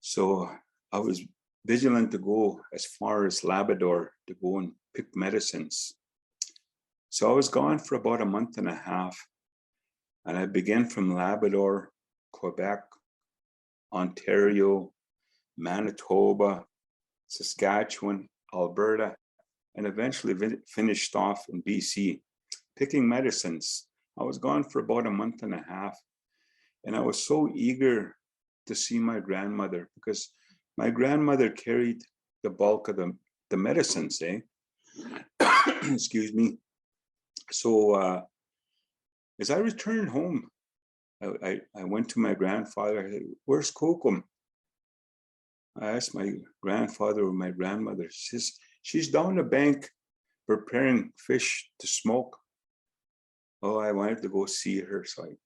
So I was vigilant to go as far as Labrador to go and pick medicines. So I was gone for about a month and a half, and I began from Labrador, Quebec, Ontario, Manitoba, Saskatchewan, Alberta, and eventually finished off in BC, picking medicines. I was gone for about a month and a half, and I was so eager to see my grandmother, because my grandmother carried the bulk of the medicines, excuse me. So as I returned home, I went to my grandfather. I said, "Where's Kokum?" I asked my grandfather or my grandmother. She says, "She's down the bank preparing fish to smoke." Oh, I wanted to go see her. So I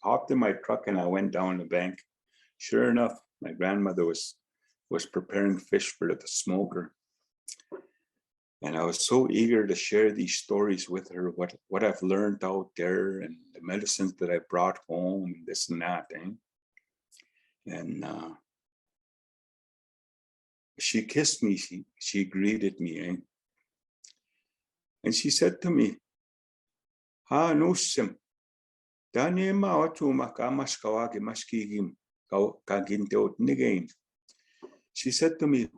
hopped in my truck and I went down the bank. Sure enough, my grandmother was preparing fish for the smoker. And I was so eager to share these stories with her, what I've learned out there and the medicines that I brought home, and this and that. And she kissed me, she greeted me. And she said to me, "Ha nusim, danema watu makamas kawagi maskihkiy kaginteot nigain." She said to me,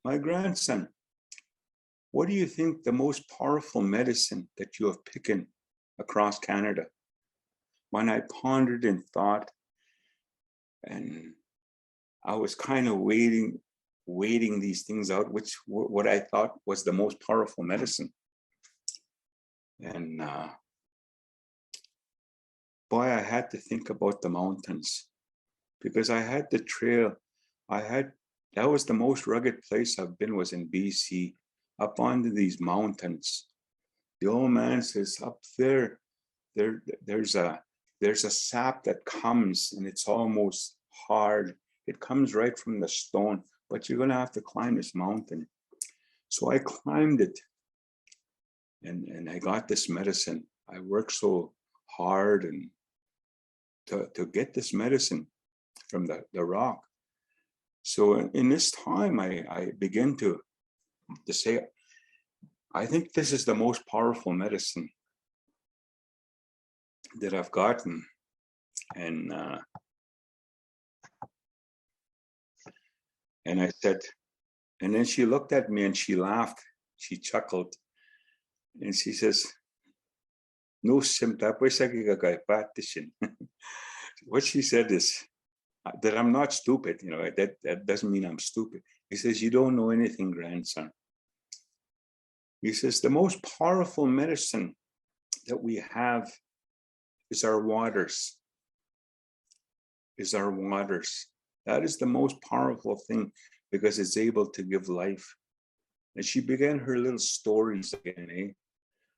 "My grandson, what do you think the most powerful medicine that you have picked across Canada?" When I pondered and thought, and I was kind of waiting these things out, what I thought was the most powerful medicine. And boy, I had to think about the mountains, because I had the trail. That was the most rugged place I've been, was in BC, up onto these mountains. The old man says, up there's a sap that comes, and it's almost hard. It comes right from the stone, but you're going to have to climb this mountain. So I climbed it, and I got this medicine. I worked so hard and to get this medicine from the rock. So in this time, I begin to say, I think this is the most powerful medicine that I've gotten. And I said, and then she looked at me and she laughed, she chuckled, and she says, "No simta patishin." What she said is that I'm not stupid, that doesn't mean I'm stupid. He says, "You don't know anything, grandson." He says, "The most powerful medicine that we have is our waters. That is the most powerful thing, because it's able to give life." And she began her little stories again,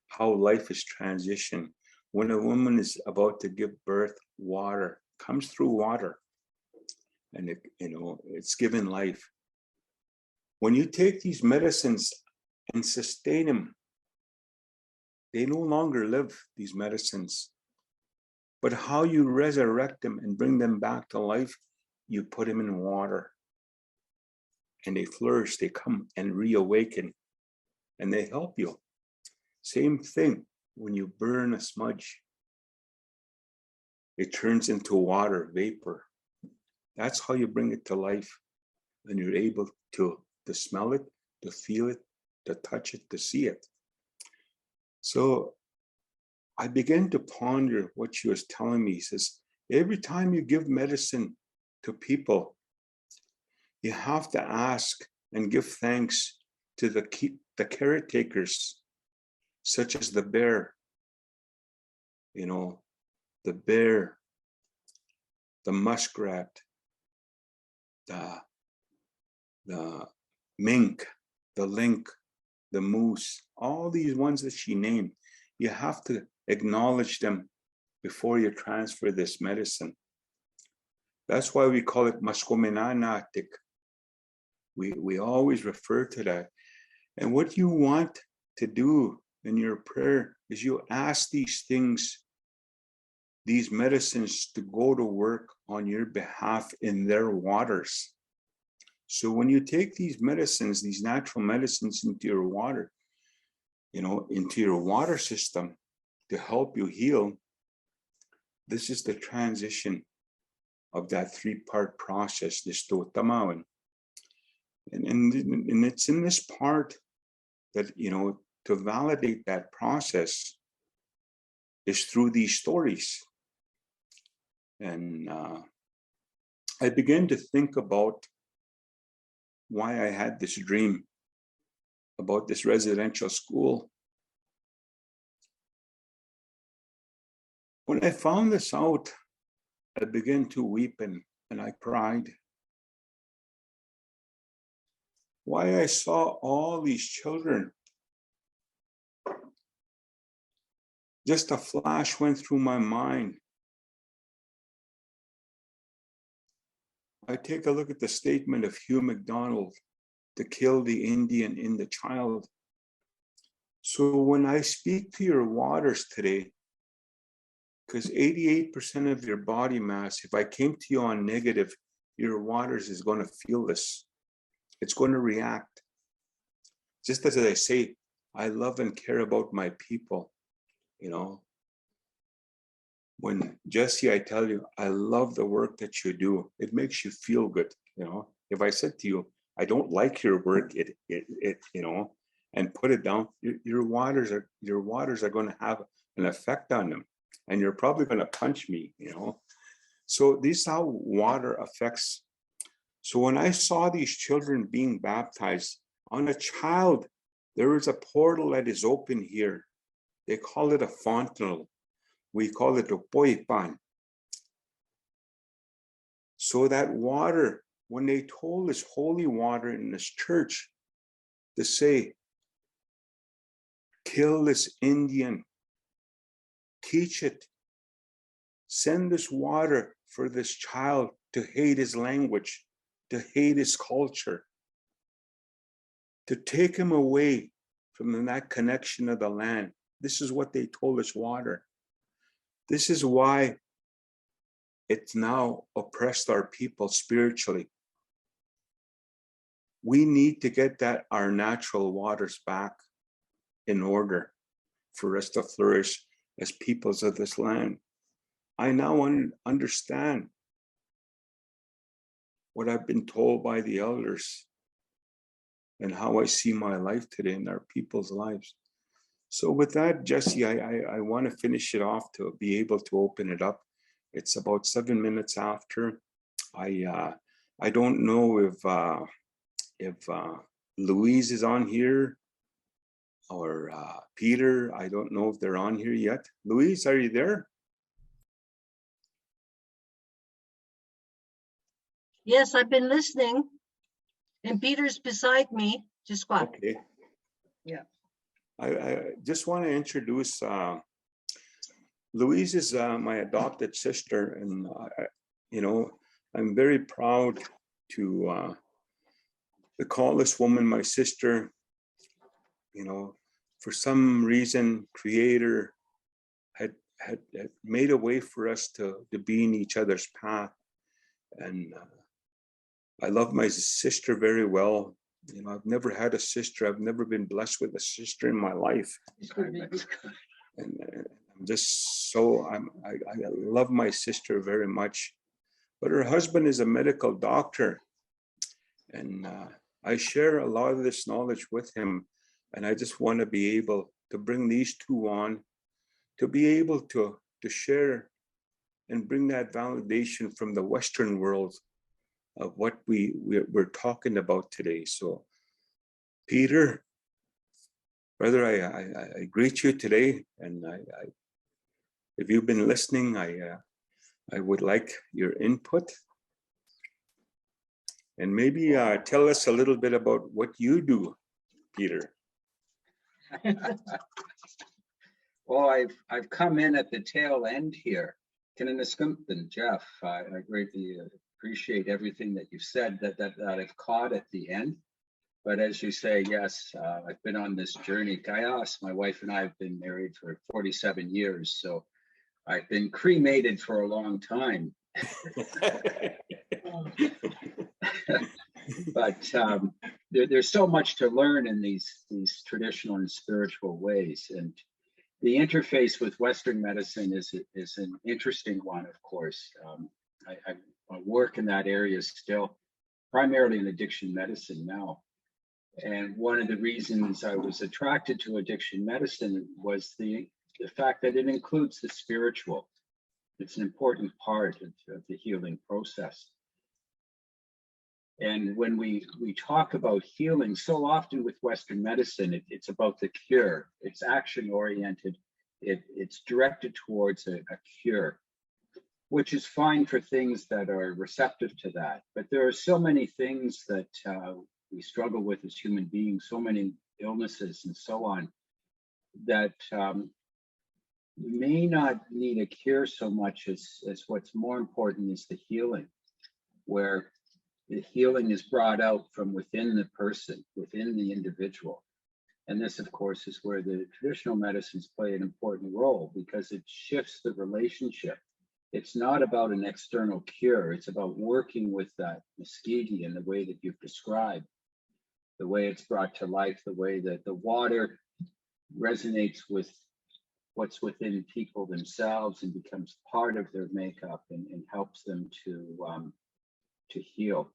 how life is transition. When a woman is about to give birth, water comes through water, and it's given life. When you take these medicines and sustain them, they no longer live, these medicines. But how you resurrect them and bring them back to life, you put them in water, and they flourish, they come and reawaken, and they help you. Same thing, when you burn a smudge, it turns into water, vapor. That's how you bring it to life. And you're able to smell it, to feel it, to touch it, to see it. So I began to ponder what she was telling me. He says, every time you give medicine to people, you have to ask and give thanks to the caretakers, such as the bear, the bear, the muskrat, the mink, the lynx, the moose, all these ones that she named. You have to acknowledge them before you transfer this medicine. That's why we call it maskomenanatik. We always refer to that. And what you want to do in your prayer is you ask these things, these medicines, to go to work on your behalf in their waters. So when you take these medicines, these natural medicines into your water, into your water system to help you heal, this is the transition of that three-part process, this Acimowin. And it's in this part that, to validate that process is through these stories. And I began to think about why I had this dream about this residential school. When I found this out, I began to weep and I cried. Why I saw all these children. Just a flash went through my mind. I take a look at the statement of Hugh MacDonald to kill the Indian in the child. So when I speak to your waters today, because 88% of your body mass, if I came to you on negative, your waters is going to feel this. It's going to react. Just as I say, I love and care about my people, When Jesse, I tell you, I love the work that you do. It makes you feel good, If I said to you, I don't like your work, and put it down, your waters are going to have an effect on them, and you're probably going to punch me, So this is how water affects. So when I saw these children being baptized on a child, there is a portal that is open here. They call it a fontanel. We call it a poipan. So that water, when they told this holy water in this church to say, kill this Indian, teach it, send this water for this child to hate his language, to hate his culture, to take him away from that connection of the land. This is what they told us water. This is why it's now oppressed our people spiritually. We need to get our natural waters back in order for us to flourish as peoples of this land. I now understand what I've been told by the elders and how I see my life today in our people's lives. So with that, Jesse, I want to finish it off to be able to open it up. It's about 7 minutes after. I don't know if Louise is on here or Peter. I don't know if they're on here yet. Louise, are you there? Yes, I've been listening. And Peter's beside me. Just what? Okay. Yeah. I just want to introduce Louise is my adopted sister, and I'm very proud to call this woman my sister. For some reason, Creator had made a way for us to be in each other's path, and I love my sister very well. I've never had a sister. I've never been blessed with a sister in my life. And I'm just I love my sister very much. But her husband is a medical doctor. And I share a lot of this knowledge with him. And I just want to be able to bring these two on, to be able to share and bring that validation from the Western world of what we're talking about today. So, Peter, brother, I greet you today, and if you've been listening, I would like your input, and maybe tell us a little bit about what you do, Peter. Well, I've come in at the tail end here. And Jeff, I greatly appreciate everything that you've said that I've caught at the end. But as you say, yes, I've been on this journey. Kayas, my wife and I have been married for 47 years. So I've been cremated for a long time. But there's so much to learn in these traditional and spiritual ways. And the interface with Western medicine is an interesting one, of course. I work in that area still, primarily in addiction medicine now. And one of the reasons I was attracted to addiction medicine was the fact that it includes the spiritual. It's an important part of the healing process. And when we talk about healing, so often with Western medicine, it's about the cure. It's action oriented. It's directed towards a cure, which is fine for things that are receptive to that. But there are so many things that we struggle with as human beings, so many illnesses and so on, that may not need a cure so much as what's more important is the healing, where the healing is brought out from within the person, within the individual. And this, of course, is where the traditional medicines play an important role, because it shifts the relationship. It's not about an external cure. It's about working with that maskihkiy in the way that you've described, the way it's brought to life, the way that the water resonates with what's within people themselves and becomes part of their makeup and helps them to heal.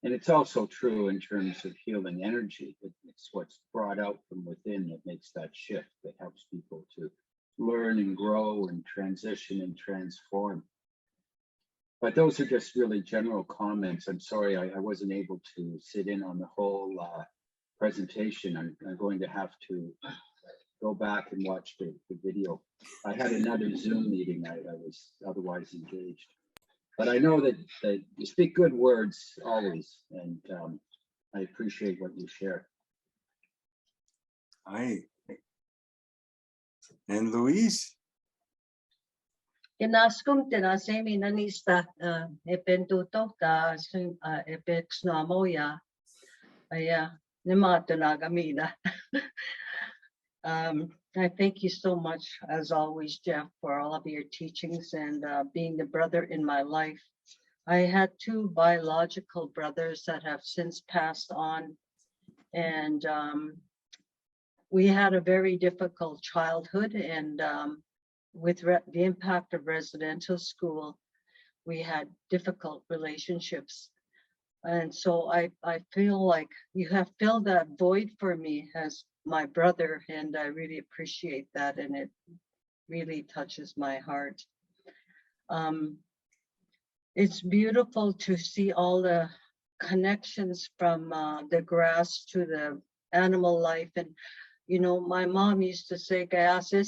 And it's also true in terms of healing energy. It's what's brought out from within that makes that shift, that helps people to learn and grow and transition and transform. But those are just really general comments. I'm sorry I wasn't able to sit in on the whole presentation. I'm going to have to go back and watch the video. I had another Zoom meeting. I was otherwise engaged. But I know that you speak good words always, and I appreciate what you share. Hi. And Louise? Inaskum tinasemi nanista epentuto ta epex nomoya aya nimata nagamina. I thank you so much, as always, Jeff, for all of your teachings and being the brother in my life. I had two biological brothers that have since passed on, and we had a very difficult childhood, and with the impact of residential school, we had difficult relationships. And so I feel like you have filled that void for me as my brother, and I really appreciate that, and it really touches my heart. It's beautiful to see all the connections from the grass to the animal life. And you know, my mom used to say, I can't say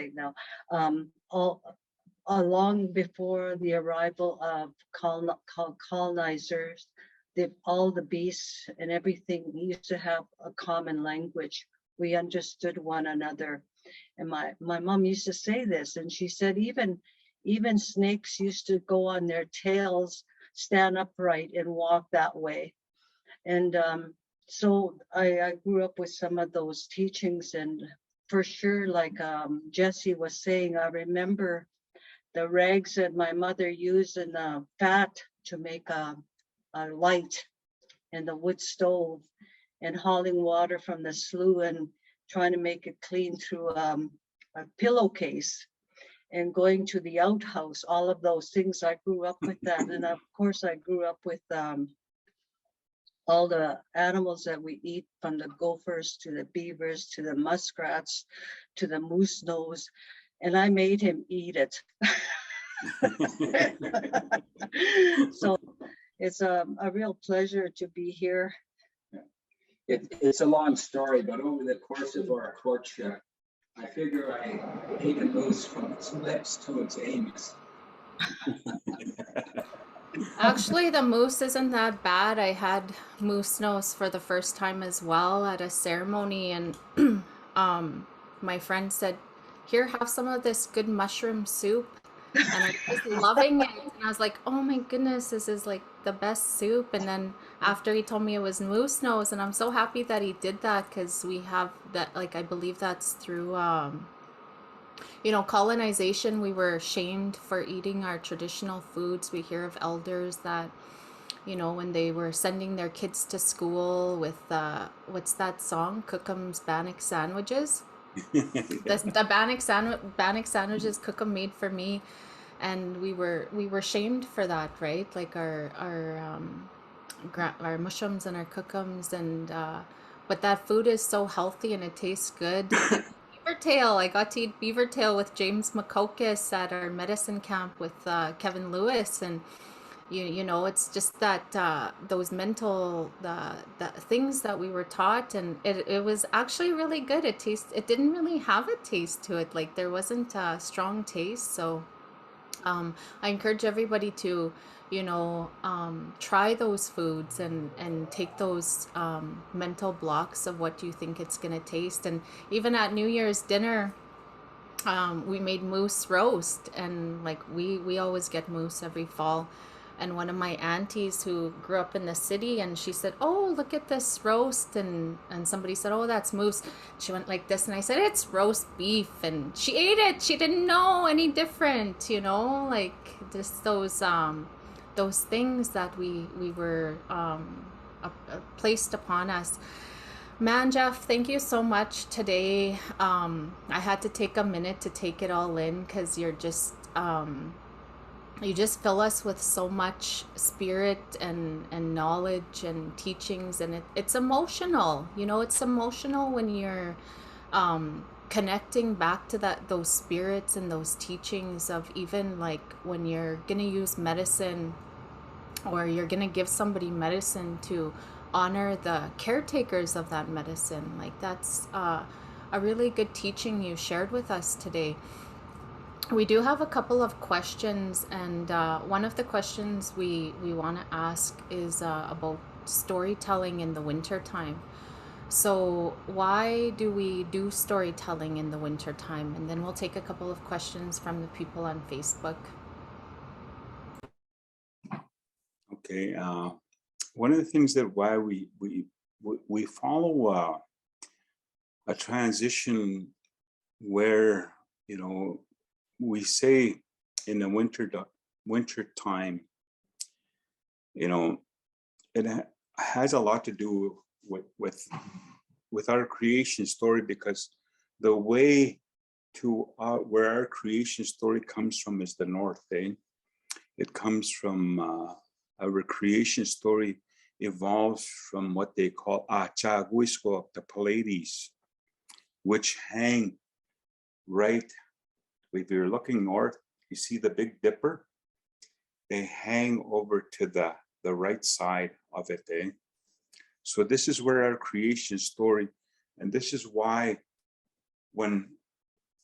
it now. Long before the arrival of colonizers, all the beasts and everything used to have a common language. We understood one another. And my mom used to say this, and she said even snakes used to go on their tails, stand upright, and walk that way. And so I grew up with some of those teachings, and for sure, like Jesse was saying, I remember the rags that my mother used in the fat to make a light in the wood stove, and hauling water from the slough and trying to make it clean through a pillowcase, and going to the outhouse. All of those things, I grew up with that. And of course, I grew up with all the animals that we eat, from the gophers to the beavers to the muskrats to the moose nose, and I made him eat it. So it's a real pleasure to be here. It's a long story, but over the course of our courtship, I figure I ate a moose from its lips to its anus. Actually, the moose isn't that bad. I had moose nose for the first time as well at a ceremony, and um, my friend said, "Here, have some of this good mushroom soup." And I was loving it. And I was like, "Oh my goodness, this is like the best soup." And then after he told me it was moose nose, and I'm so happy that he did that because we have that, like, I believe that's through colonization. We were shamed for eating our traditional foods. We hear of elders that, when they were sending their kids to school with, what's that song? Cook'em's Bannock sandwiches. The Bannock sandwiches Cookem made for me, and we were shamed for that, right? Like our mushrooms and our cookums, and but that food is so healthy and it tastes good. Like beaver tail, I got to eat beaver tail with James McCocus at our medicine camp with Kevin Lewis, and it's just that those mental the things that we were taught, and it was actually really good. It didn't really have a taste to it, like there wasn't a strong taste. So I encourage everybody to, try those foods and take those mental blocks of what you think it's going to taste. And even at New Year's dinner, we made moose roast, and like we always get moose every fall. And one of my aunties who grew up in the city, and she said, "Oh, look at this roast," and somebody said, "Oh, that's moose." She went like this, and I said, "It's roast beef," and she ate it. She didn't know any different, like just those things that we were placed upon us. Man, Jeff, thank you so much today. I had to take a minute to take it all in because you just fill us with so much spirit and knowledge and teachings, and it's emotional. It's emotional when you're connecting back to those spirits and those teachings of, even like when you're gonna use medicine or you're gonna give somebody medicine, to honor the caretakers of that medicine. Like that's a really good teaching you shared with us today. We do have a couple of questions, and one of the questions we want to ask is about storytelling in the winter time. So why do we do storytelling in the winter time? And then we'll take a couple of questions from the people on Facebook. Okay. One of the things that why we follow a transition where, we say in the winter time, it has a lot to do with our creation story, because the way to where our creation story comes from is the north. It comes from our creation story evolves from what they call Acimowin, the Pleiades, which hang right. If you're looking north, you see the Big Dipper. They hang over to the right side of it. So this is where our creation story, and this is why when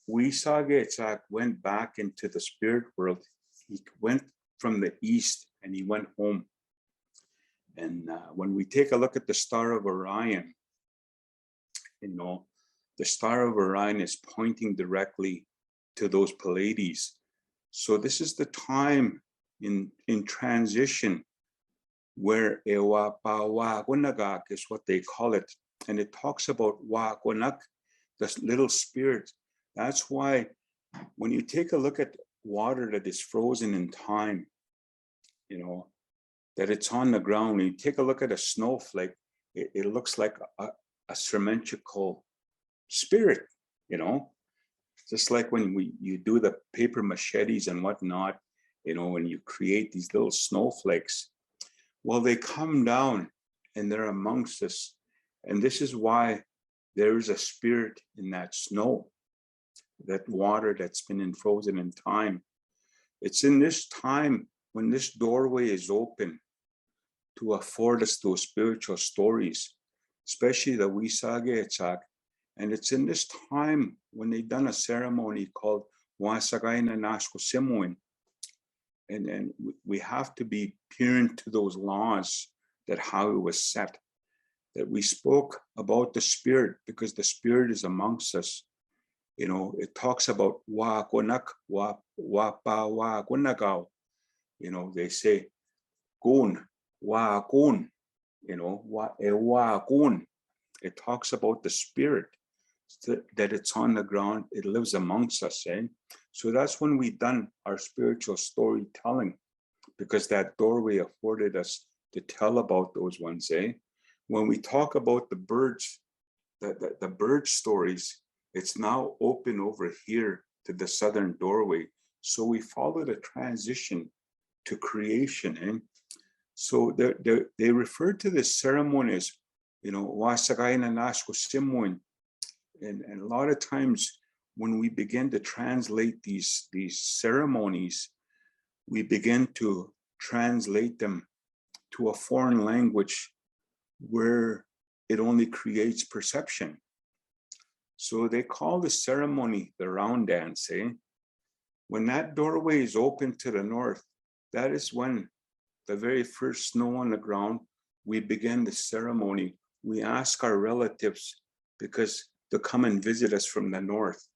Wastesicoot went back into the spirit world, he went from the east and he went home. And when we take a look at the star of Orion, the star of Orion is pointing directly to those Pleiades. So this is the time in transition where Ewapawagunagak is what they call it. And it talks about Wagunak, this little spirit. That's why when you take a look at water that is frozen in time, that it's on the ground, and you take a look at a snowflake, it looks like a symmetrical spirit, just like when you do the paper machetes and whatnot, when you create these little snowflakes. Well, they come down and they're amongst us. And this is why there is a spirit in that snow, that water that's been frozen in time. It's in this time when this doorway is open to afford us those spiritual stories, especially the Wastesicoot. And it's in this time when they've done a ceremony called Acimowin. and we have to be adherent to those laws that how it was set. That we spoke about the spirit because the spirit is amongst us. You know, it talks about wa konak wa pa wa konagao. You know, they say kun wa kun. You know, wa kun. It talks about the spirit that it's on the ground. It lives amongst us. So that's when we done our spiritual storytelling, because that doorway afforded us to tell about those ones. When we talk about the birds, the bird stories, it's now open over here to the southern doorway. So we follow the transition to creation. So they refer to this ceremony as, you know, wasagay na nasko simuin. And a lot of times when we begin to translate these ceremonies, we begin to translate them to a foreign language where it only creates perception. So they call the ceremony the round dance. When that doorway is open to the north, that is when the very first snow on the ground, we begin the ceremony. We ask our relatives because to come and visit us from the north.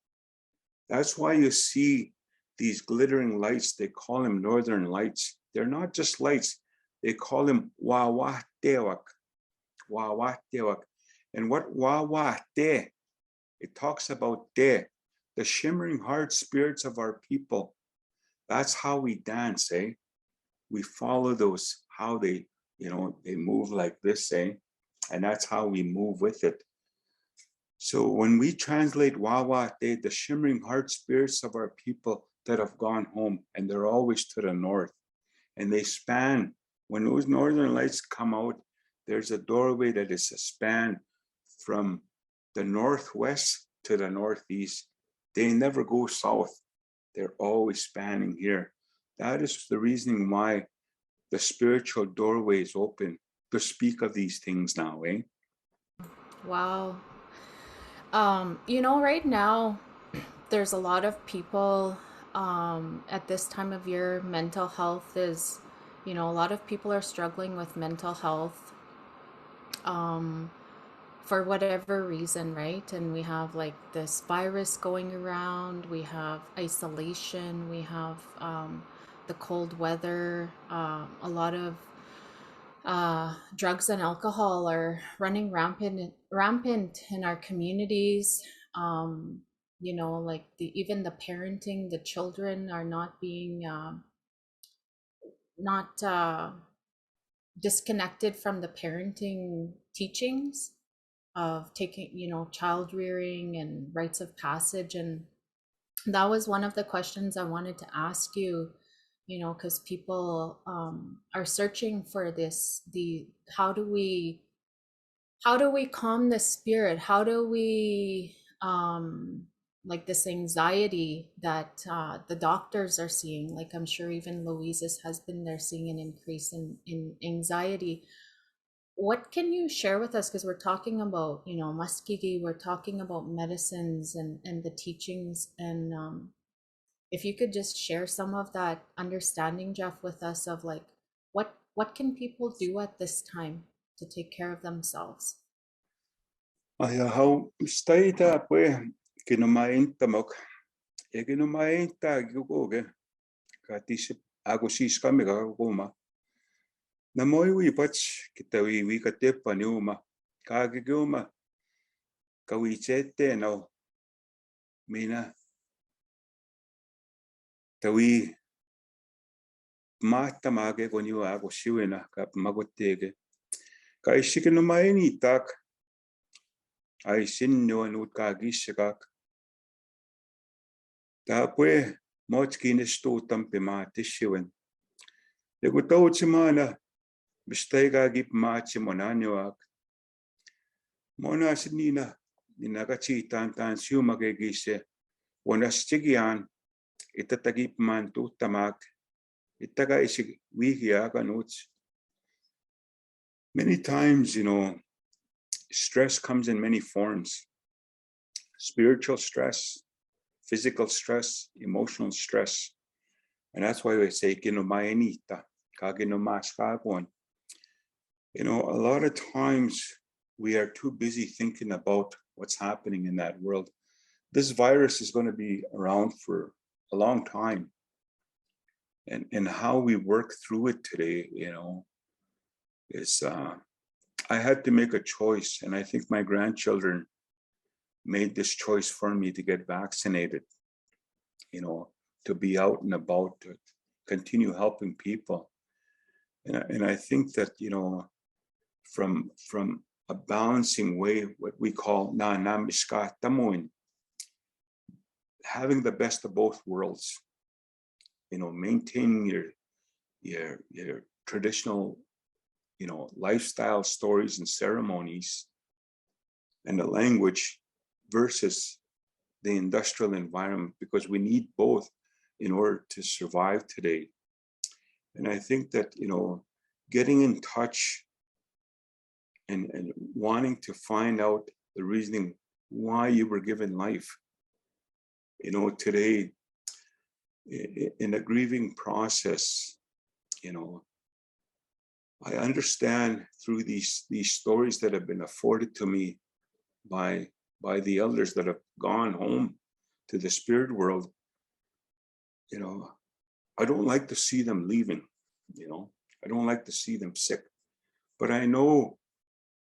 That's why you see these glittering lights. They call them northern lights. They're not just lights. They call them wawa tewak. Wawa tewak. And what wawa te? It talks about te, the shimmering heart spirits of our people. That's how we dance. We follow those, how they, you know, they move like this. And that's how we move with it. So when we translate wawa te, the shimmering heart spirits of our people that have gone home, and they're always to the north, and they span. When those northern lights come out, there's a doorway that is a span from the northwest to the northeast. They never go south. They're always spanning here. That is the reasoning why the spiritual doorway is open to speak of these things now. Wow. You know, right now, there's a lot of people at this time of year. Mental health is, you know, a lot of people are struggling with mental health for whatever reason, right? And we have like this virus going around, we have isolation, we have the cold weather, a lot of drugs and alcohol are running rampant in our communities. You know, like even the parenting, the children are not being not disconnected from the parenting teachings of taking, you know, child rearing and rites of passage. And that was one of the questions I wanted to ask you, you know, because people are searching for this, how do we calm the spirit? How do we like this anxiety that the doctors are seeing? Like I'm sure even Louise's husband, they're seeing an increase in anxiety. What can you share with us? Because we're talking about, you know, maskihkiy, we're talking about medicines and the teachings. And if you could just share some of that understanding, Jeff, with us of like, what can people do at this time to take care of themselves? How staita pues kinumainta mok kinumainta gugoge katisip agusis kami kakuma namoy wipach kitawi wikate paniuma kagiguma kawichete no mina tawi mata mage konyu agushiwena kap magotege kaishikinumaini tak ay sinno anut kagishakak tapwe moch kinesto tampema tishiwen legutaw chimana bistayga gip machi monanyoak mona sinina ninagachi tan siuma gegise wanastigian itatagip man tu tamak itaga isig wihiaga nuts. Many times, you know, stress comes in many forms: spiritual stress, physical stress, emotional stress. And that's why we say, "Kinumainita, kaginomaskihkiy." A lot of times we are too busy thinking about what's happening in that world. This virus is going to be around for a long time. And how we work through it today, is I had to make a choice. And I think my grandchildren made this choice for me to get vaccinated, to be out and about, to continue helping people. And I think that, from a balancing way, what we call Acimowin, having the best of both worlds, maintaining your traditional, lifestyle, stories and ceremonies and the language versus the industrial environment, because we need both in order to survive today. And I think that, getting in touch and wanting to find out the reasoning why you were given life. Today, in the grieving process, I understand through these stories that have been afforded to me by the elders that have gone home to the spirit world. I don't like to see them leaving. I don't like to see them sick, but I know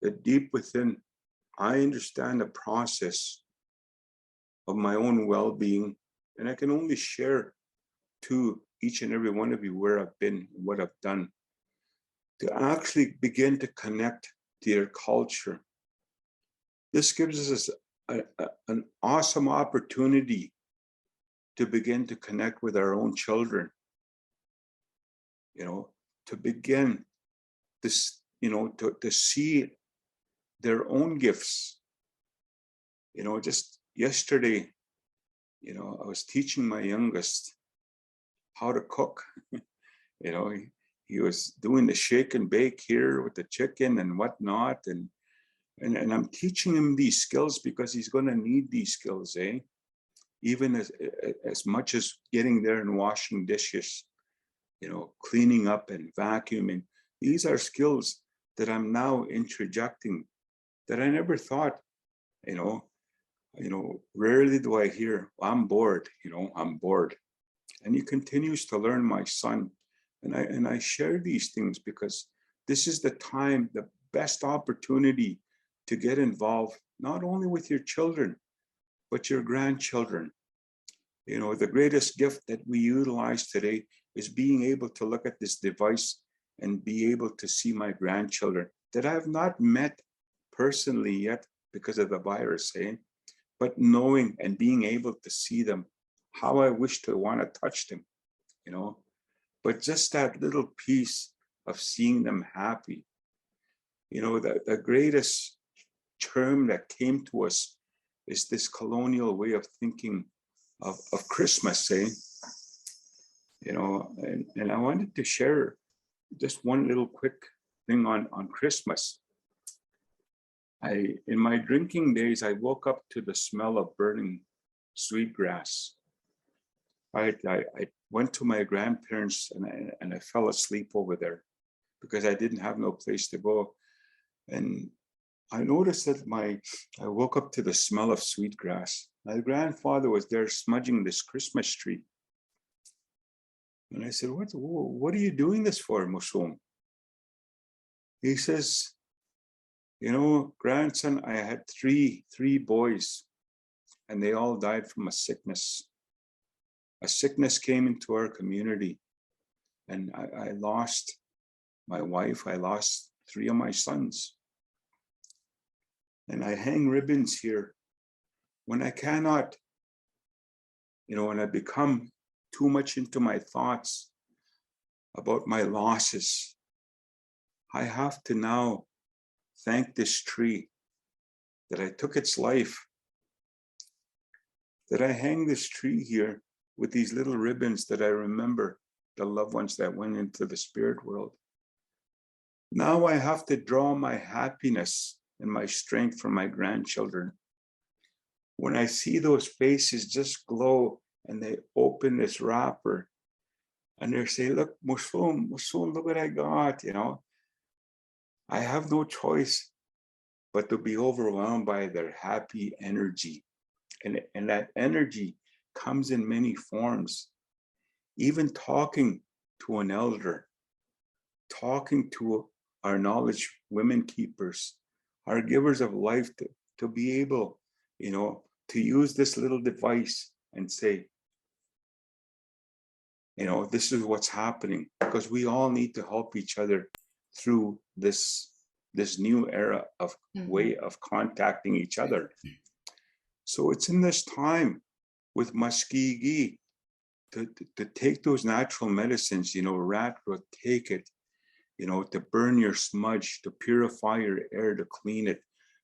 that deep within, I understand the process of my own well-being, and I can only share to each and every one of you where I've been and what I've done to actually begin to connect to your culture. This gives us an awesome opportunity to begin to connect with our own children, to begin this, to see their own gifts. Just yesterday, I was teaching my youngest how to cook. He was doing the shake and bake here with the chicken and whatnot. And I'm teaching him these skills because he's going to need these skills, even as much as getting there and washing dishes, cleaning up and vacuuming. These are skills that I'm now interjecting that I never thought, rarely do I hear, "I'm bored, I'm bored." And he continues to learn, my son. And I share these things because this is the time, the best opportunity to get involved, not only with your children, but your grandchildren. The greatest gift that we utilize today is being able to look at this device and be able to see my grandchildren that I have not met personally yet because of the virus, but knowing and being able to see them, how I wish to want to touch them, but just that little piece of seeing them happy. The greatest term that came to us is this colonial way of thinking of Christmas, and I wanted to share just one little quick thing on Christmas. In my drinking days, I woke up to the smell of burning sweetgrass. I went to my grandparents and I fell asleep over there because I didn't have no place to go. And I noticed that I woke up to the smell of sweetgrass. My grandfather was there smudging this Christmas tree. And I said, what are you doing this for, Mushum? He says, grandson, I had three boys and they all died from a sickness. A sickness came into our community and I lost my wife. I lost 3 of my sons. And I hang ribbons here when I cannot, when I become too much into my thoughts about my losses. I have to now thank this tree that I took its life, that I hang this tree here with these little ribbons that I remember the loved ones that went into the spirit world. Now I have to draw my happiness and my strength from my grandchildren. When I see those faces just glow and they open this wrapper and they say, look, Mushroom, look what I got, you know. I have no choice but to be overwhelmed by their happy energy. And that energy comes in many forms. Even talking to an elder, talking to our knowledge women keepers, our givers of life, to be able, you know, to use this little device and say, you know, this is what's happening, because we all need to help each other through this new era of way of contacting each other. So it's in this time with maskihkiy to take those natural medicines, you know, rat root, take it, you know, to burn your smudge, to purify your air, to clean it,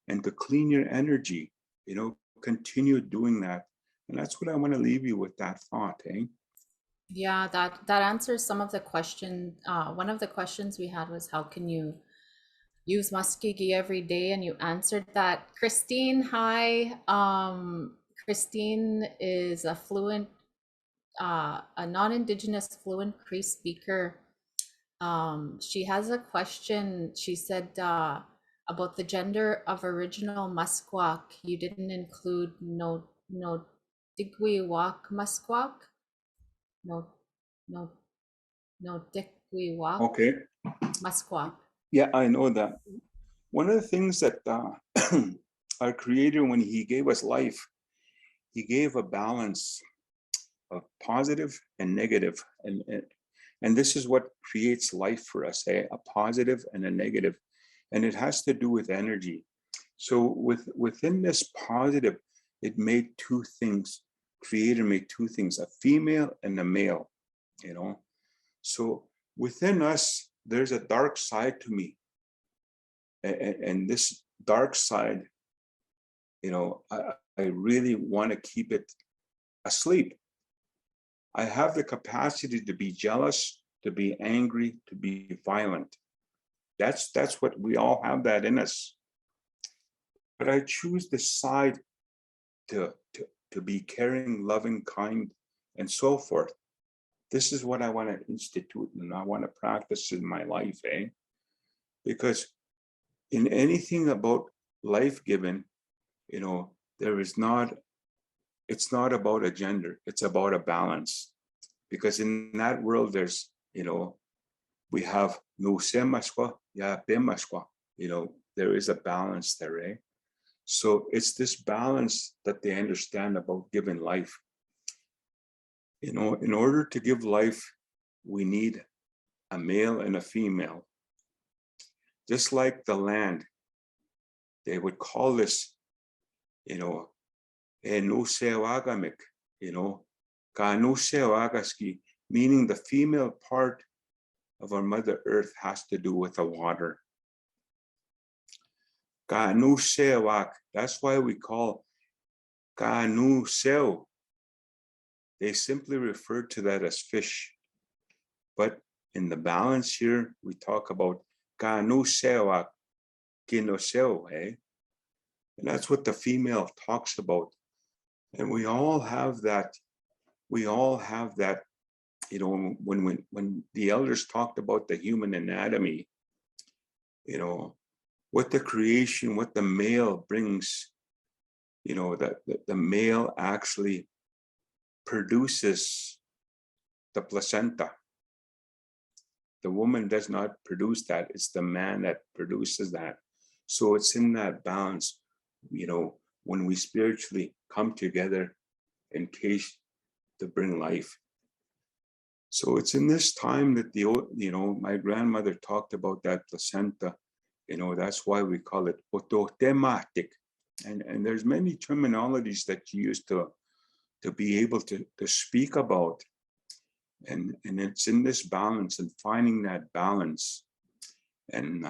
and to clean your energy, you know, continue doing that. And that's what I want to leave you with, that thought, eh? Yeah, that answers some of the question. One of the questions we had was, how can you use maskihkiy every day? And you answered that. Christine, hi. Christine is a fluent, a non-Indigenous fluent Cree speaker. She has a question. She said about the gender of original Musqueam. You didn't include no digwiwak Musqueam. No, no, no digwiwak Okay. Musqueam. Yeah, I know that. One of the things that our Creator, when He gave us life, He gave a balance of positive and negative, and this is what creates life for us, eh? A positive and a negative, and it has to do with energy. So within this positive, it made two things. Creator made two things: a female and a male. You know, so within us, there's a dark side to me, and this dark side, you know, I really want to keep it asleep. I have the capacity to be jealous, to be angry, to be violent. That's what we all have, that in us. But I choose the side to be caring, loving, kind, and so forth. This is what I want to institute and I want to practice in my life, eh? Because in anything about life given, you know, it's not about a gender, it's about a balance. Because in that world, there's, you know, we have no semashwa, ya bemashwa, you know, there is a balance there, eh? So it's this balance that they understand about giving life. You know, in order to give life, we need a male and a female. Just like the land, they would call this, you know, enusewagamik, you know, kanusewagaski, meaning the female part of our Mother Earth has to do with the water. Kanusewak, that's why we call kanuseo. They simply refer to that as fish. But in the balance here, we talk about kanusewak, kinoseo, eh? And that's what the female talks about. And we all have that, you know, when the elders talked about the human anatomy, you know, what the creation, what the male brings, you know, that the male actually produces the placenta. The woman does not produce that. It's the man that produces that. So it's in that balance, you know, when we spiritually come together in case to bring life. So it's in this time that you know, my grandmother talked about that placenta, you know, that's why we call it autotematic. And there's many terminologies that you use to be able to speak about. And it's in this balance and finding that balance. And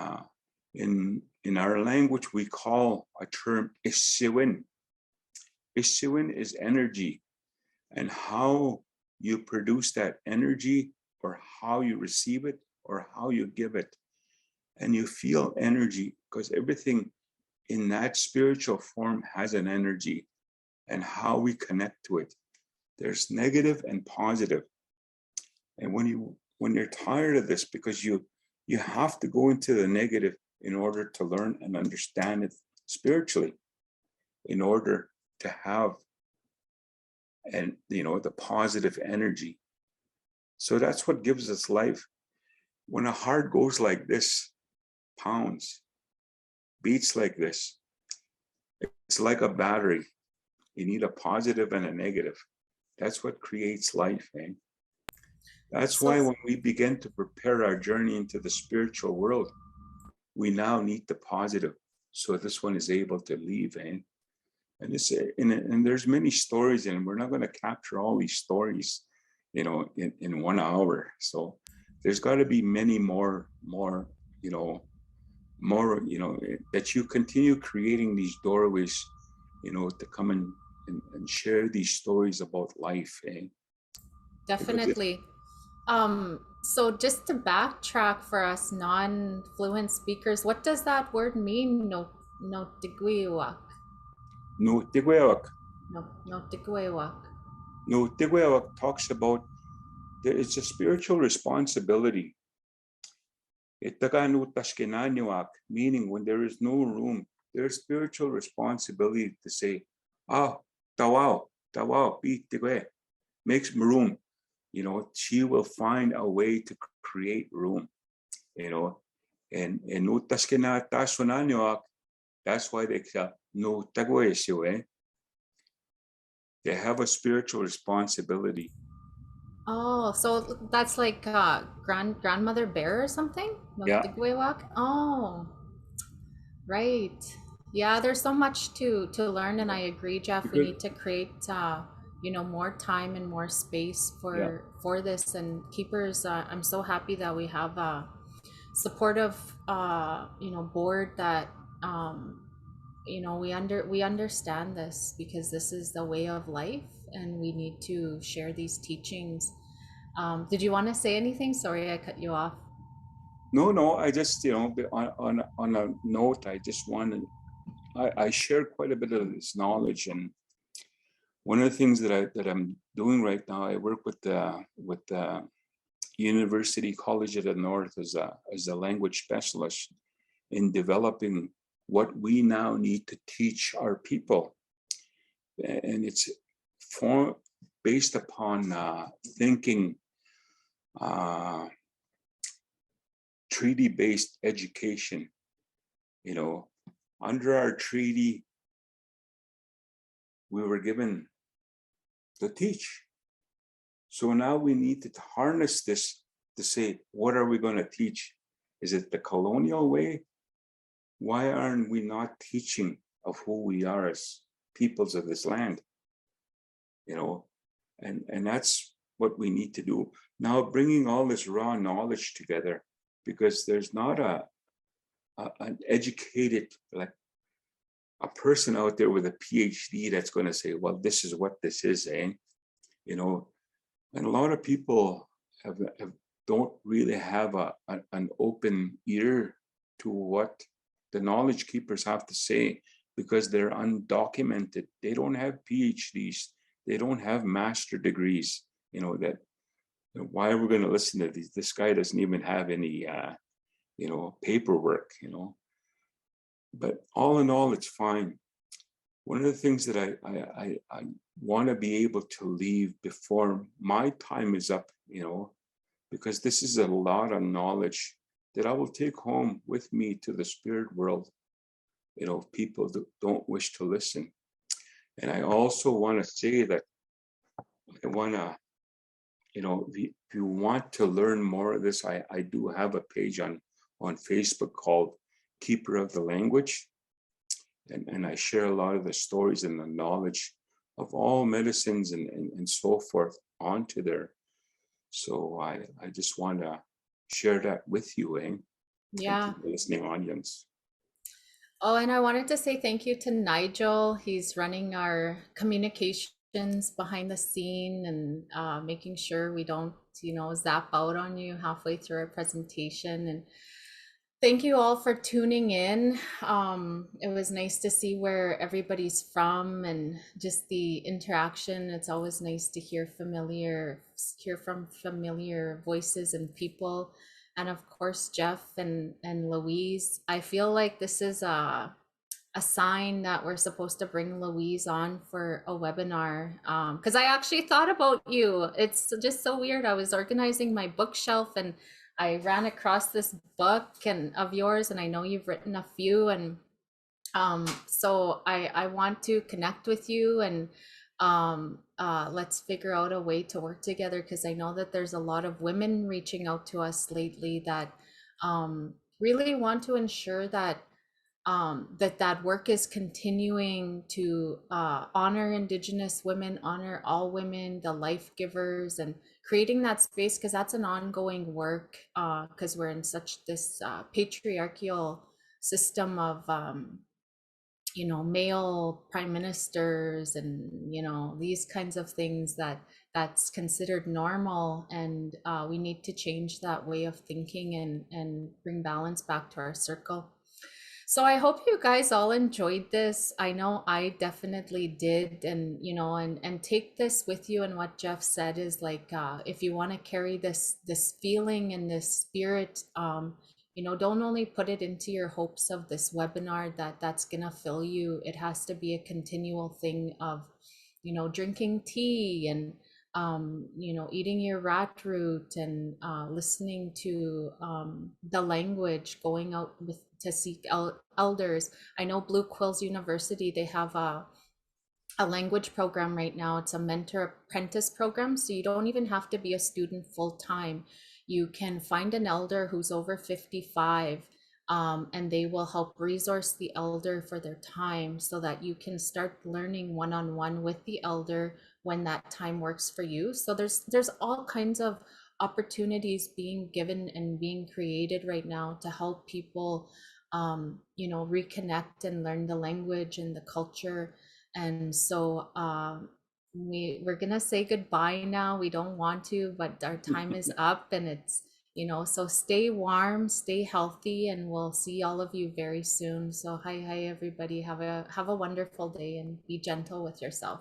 in our language, we call a term Acimowin. Acimowin is energy, and how you produce that energy, or how you receive it, or how you give it. And you feel energy, because everything in that spiritual form has an energy, and how we connect to it. There's negative and positive. And when you're tired of this, because you have to go into the negative in order to learn and understand it spiritually, in order to have, and the positive energy. So that's what gives us life. When a heart goes like this, pounds, beats like this, it's like a battery. You need a positive and a negative. That's what creates life, eh? That's why So when we begin to prepare our journey into the spiritual world, we now need the positive, so this one is able to leave, eh? And there's many stories, and we're not going to capture all these stories, in 1 hour. So there's got to be many more, that you continue creating these doorways, to come and share these stories about life, eh? Because definitely. So just to backtrack for us non-fluent speakers, what does that word mean? No tigwiwak. no Tigwewak, No tigwiwak. no Tigwewak talks about it's a spiritual responsibility. Meaning when there is no room, there's spiritual responsibility to say, tawao, tawao, makes room. She will find a way to create room, and that's why they say no tagwe. They have a spiritual responsibility. Oh, so that's like grandmother bear or something? No Yeah, tigwiwak? Oh, right. Yeah, there's so much to learn, and I agree, Jeff. We because need to create more time and more space yeah, for this. And keepers, I'm so happy that we have a supportive board that we understand this, because this is the way of life, and we need to share these teachings. Did you want to say anything? Sorry, I cut you off. no, I just on a note, I just wanted I share quite a bit of this knowledge, and one of the things that I'm doing right now, I work with the University College of the North as a language specialist in developing what we now need to teach our people, and it's based upon thinking, treaty-based education. Under our treaty, we were given to teach. So now we need to harness this to say, what are we going to teach? Is it the colonial way? Why aren't we not teaching of who we are as peoples of this land? And that's what we need to do. Now, bringing all this raw knowledge together, because there's not an educated, like a person out there with a PhD that's going to say, well, this is what this is, eh? And a lot of people don't really have an open ear to what the knowledge keepers have to say, because they're undocumented. They don't have PhDs. They don't have master degrees. That why are we going to listen to these? This guy doesn't even have any, paperwork. But all in all, it's fine. One of the things that I want to be able to leave before my time is up, because this is a lot of knowledge that I will take home with me to the spirit world, people that don't wish to listen. And I also want to say that I want to, if you want to learn more of this, I do have a page on Facebook called Keeper of the Language. And I share a lot of the stories and the knowledge of all medicines and so forth onto there. So I just want to share that with you, and Yeah. to the listening audience. Oh, and I wanted to say thank you to Nigel. He's running our communications behind the scene, and making sure we don't, zap out on you halfway through our presentation. And Thank you all for tuning in. It was nice to see where everybody's from and just the interaction. It's always nice to hear from familiar voices and people. And of course, Jeff and Louise. I feel like this is a sign that we're supposed to bring Louise on for a webinar. Because I actually thought about you. It's just so weird. I was organizing my bookshelf and I ran across this book and of yours, and I know you've written a few, and so I want to connect with you and let's figure out a way to work together, because I know that there's a lot of women reaching out to us lately that really want to ensure that that work is continuing to honor Indigenous women, honor all women, the life givers, and creating that space, because that's an ongoing work, because we're in such this patriarchal system of male prime ministers and these kinds of things that's considered normal, and we need to change that way of thinking and bring balance back to our circle. So I hope you guys all enjoyed this. I know I definitely did, and and take this with you. And what Jeff said is like, if you want to carry this feeling and this spirit, don't only put it into your hopes of this webinar that's gonna fill you. It has to be a continual thing of, drinking tea and eating your rat root and listening to the language, going out to seek elders. I know Blue Quills University, they have a language program right now. It's a mentor apprentice program, so you don't even have to be a student full time. You can find an elder who's over 55, and they will help resource the elder for their time so that you can start learning one-on-one with the elder when that time works for you. So there's all kinds of opportunities being given and being created right now to help people reconnect and learn the language and the culture. And so we're gonna say goodbye now. We don't want to, but our time is up, and it's so stay warm, stay healthy, and we'll see all of you very soon. So hi everybody, have a wonderful day and be gentle with yourself.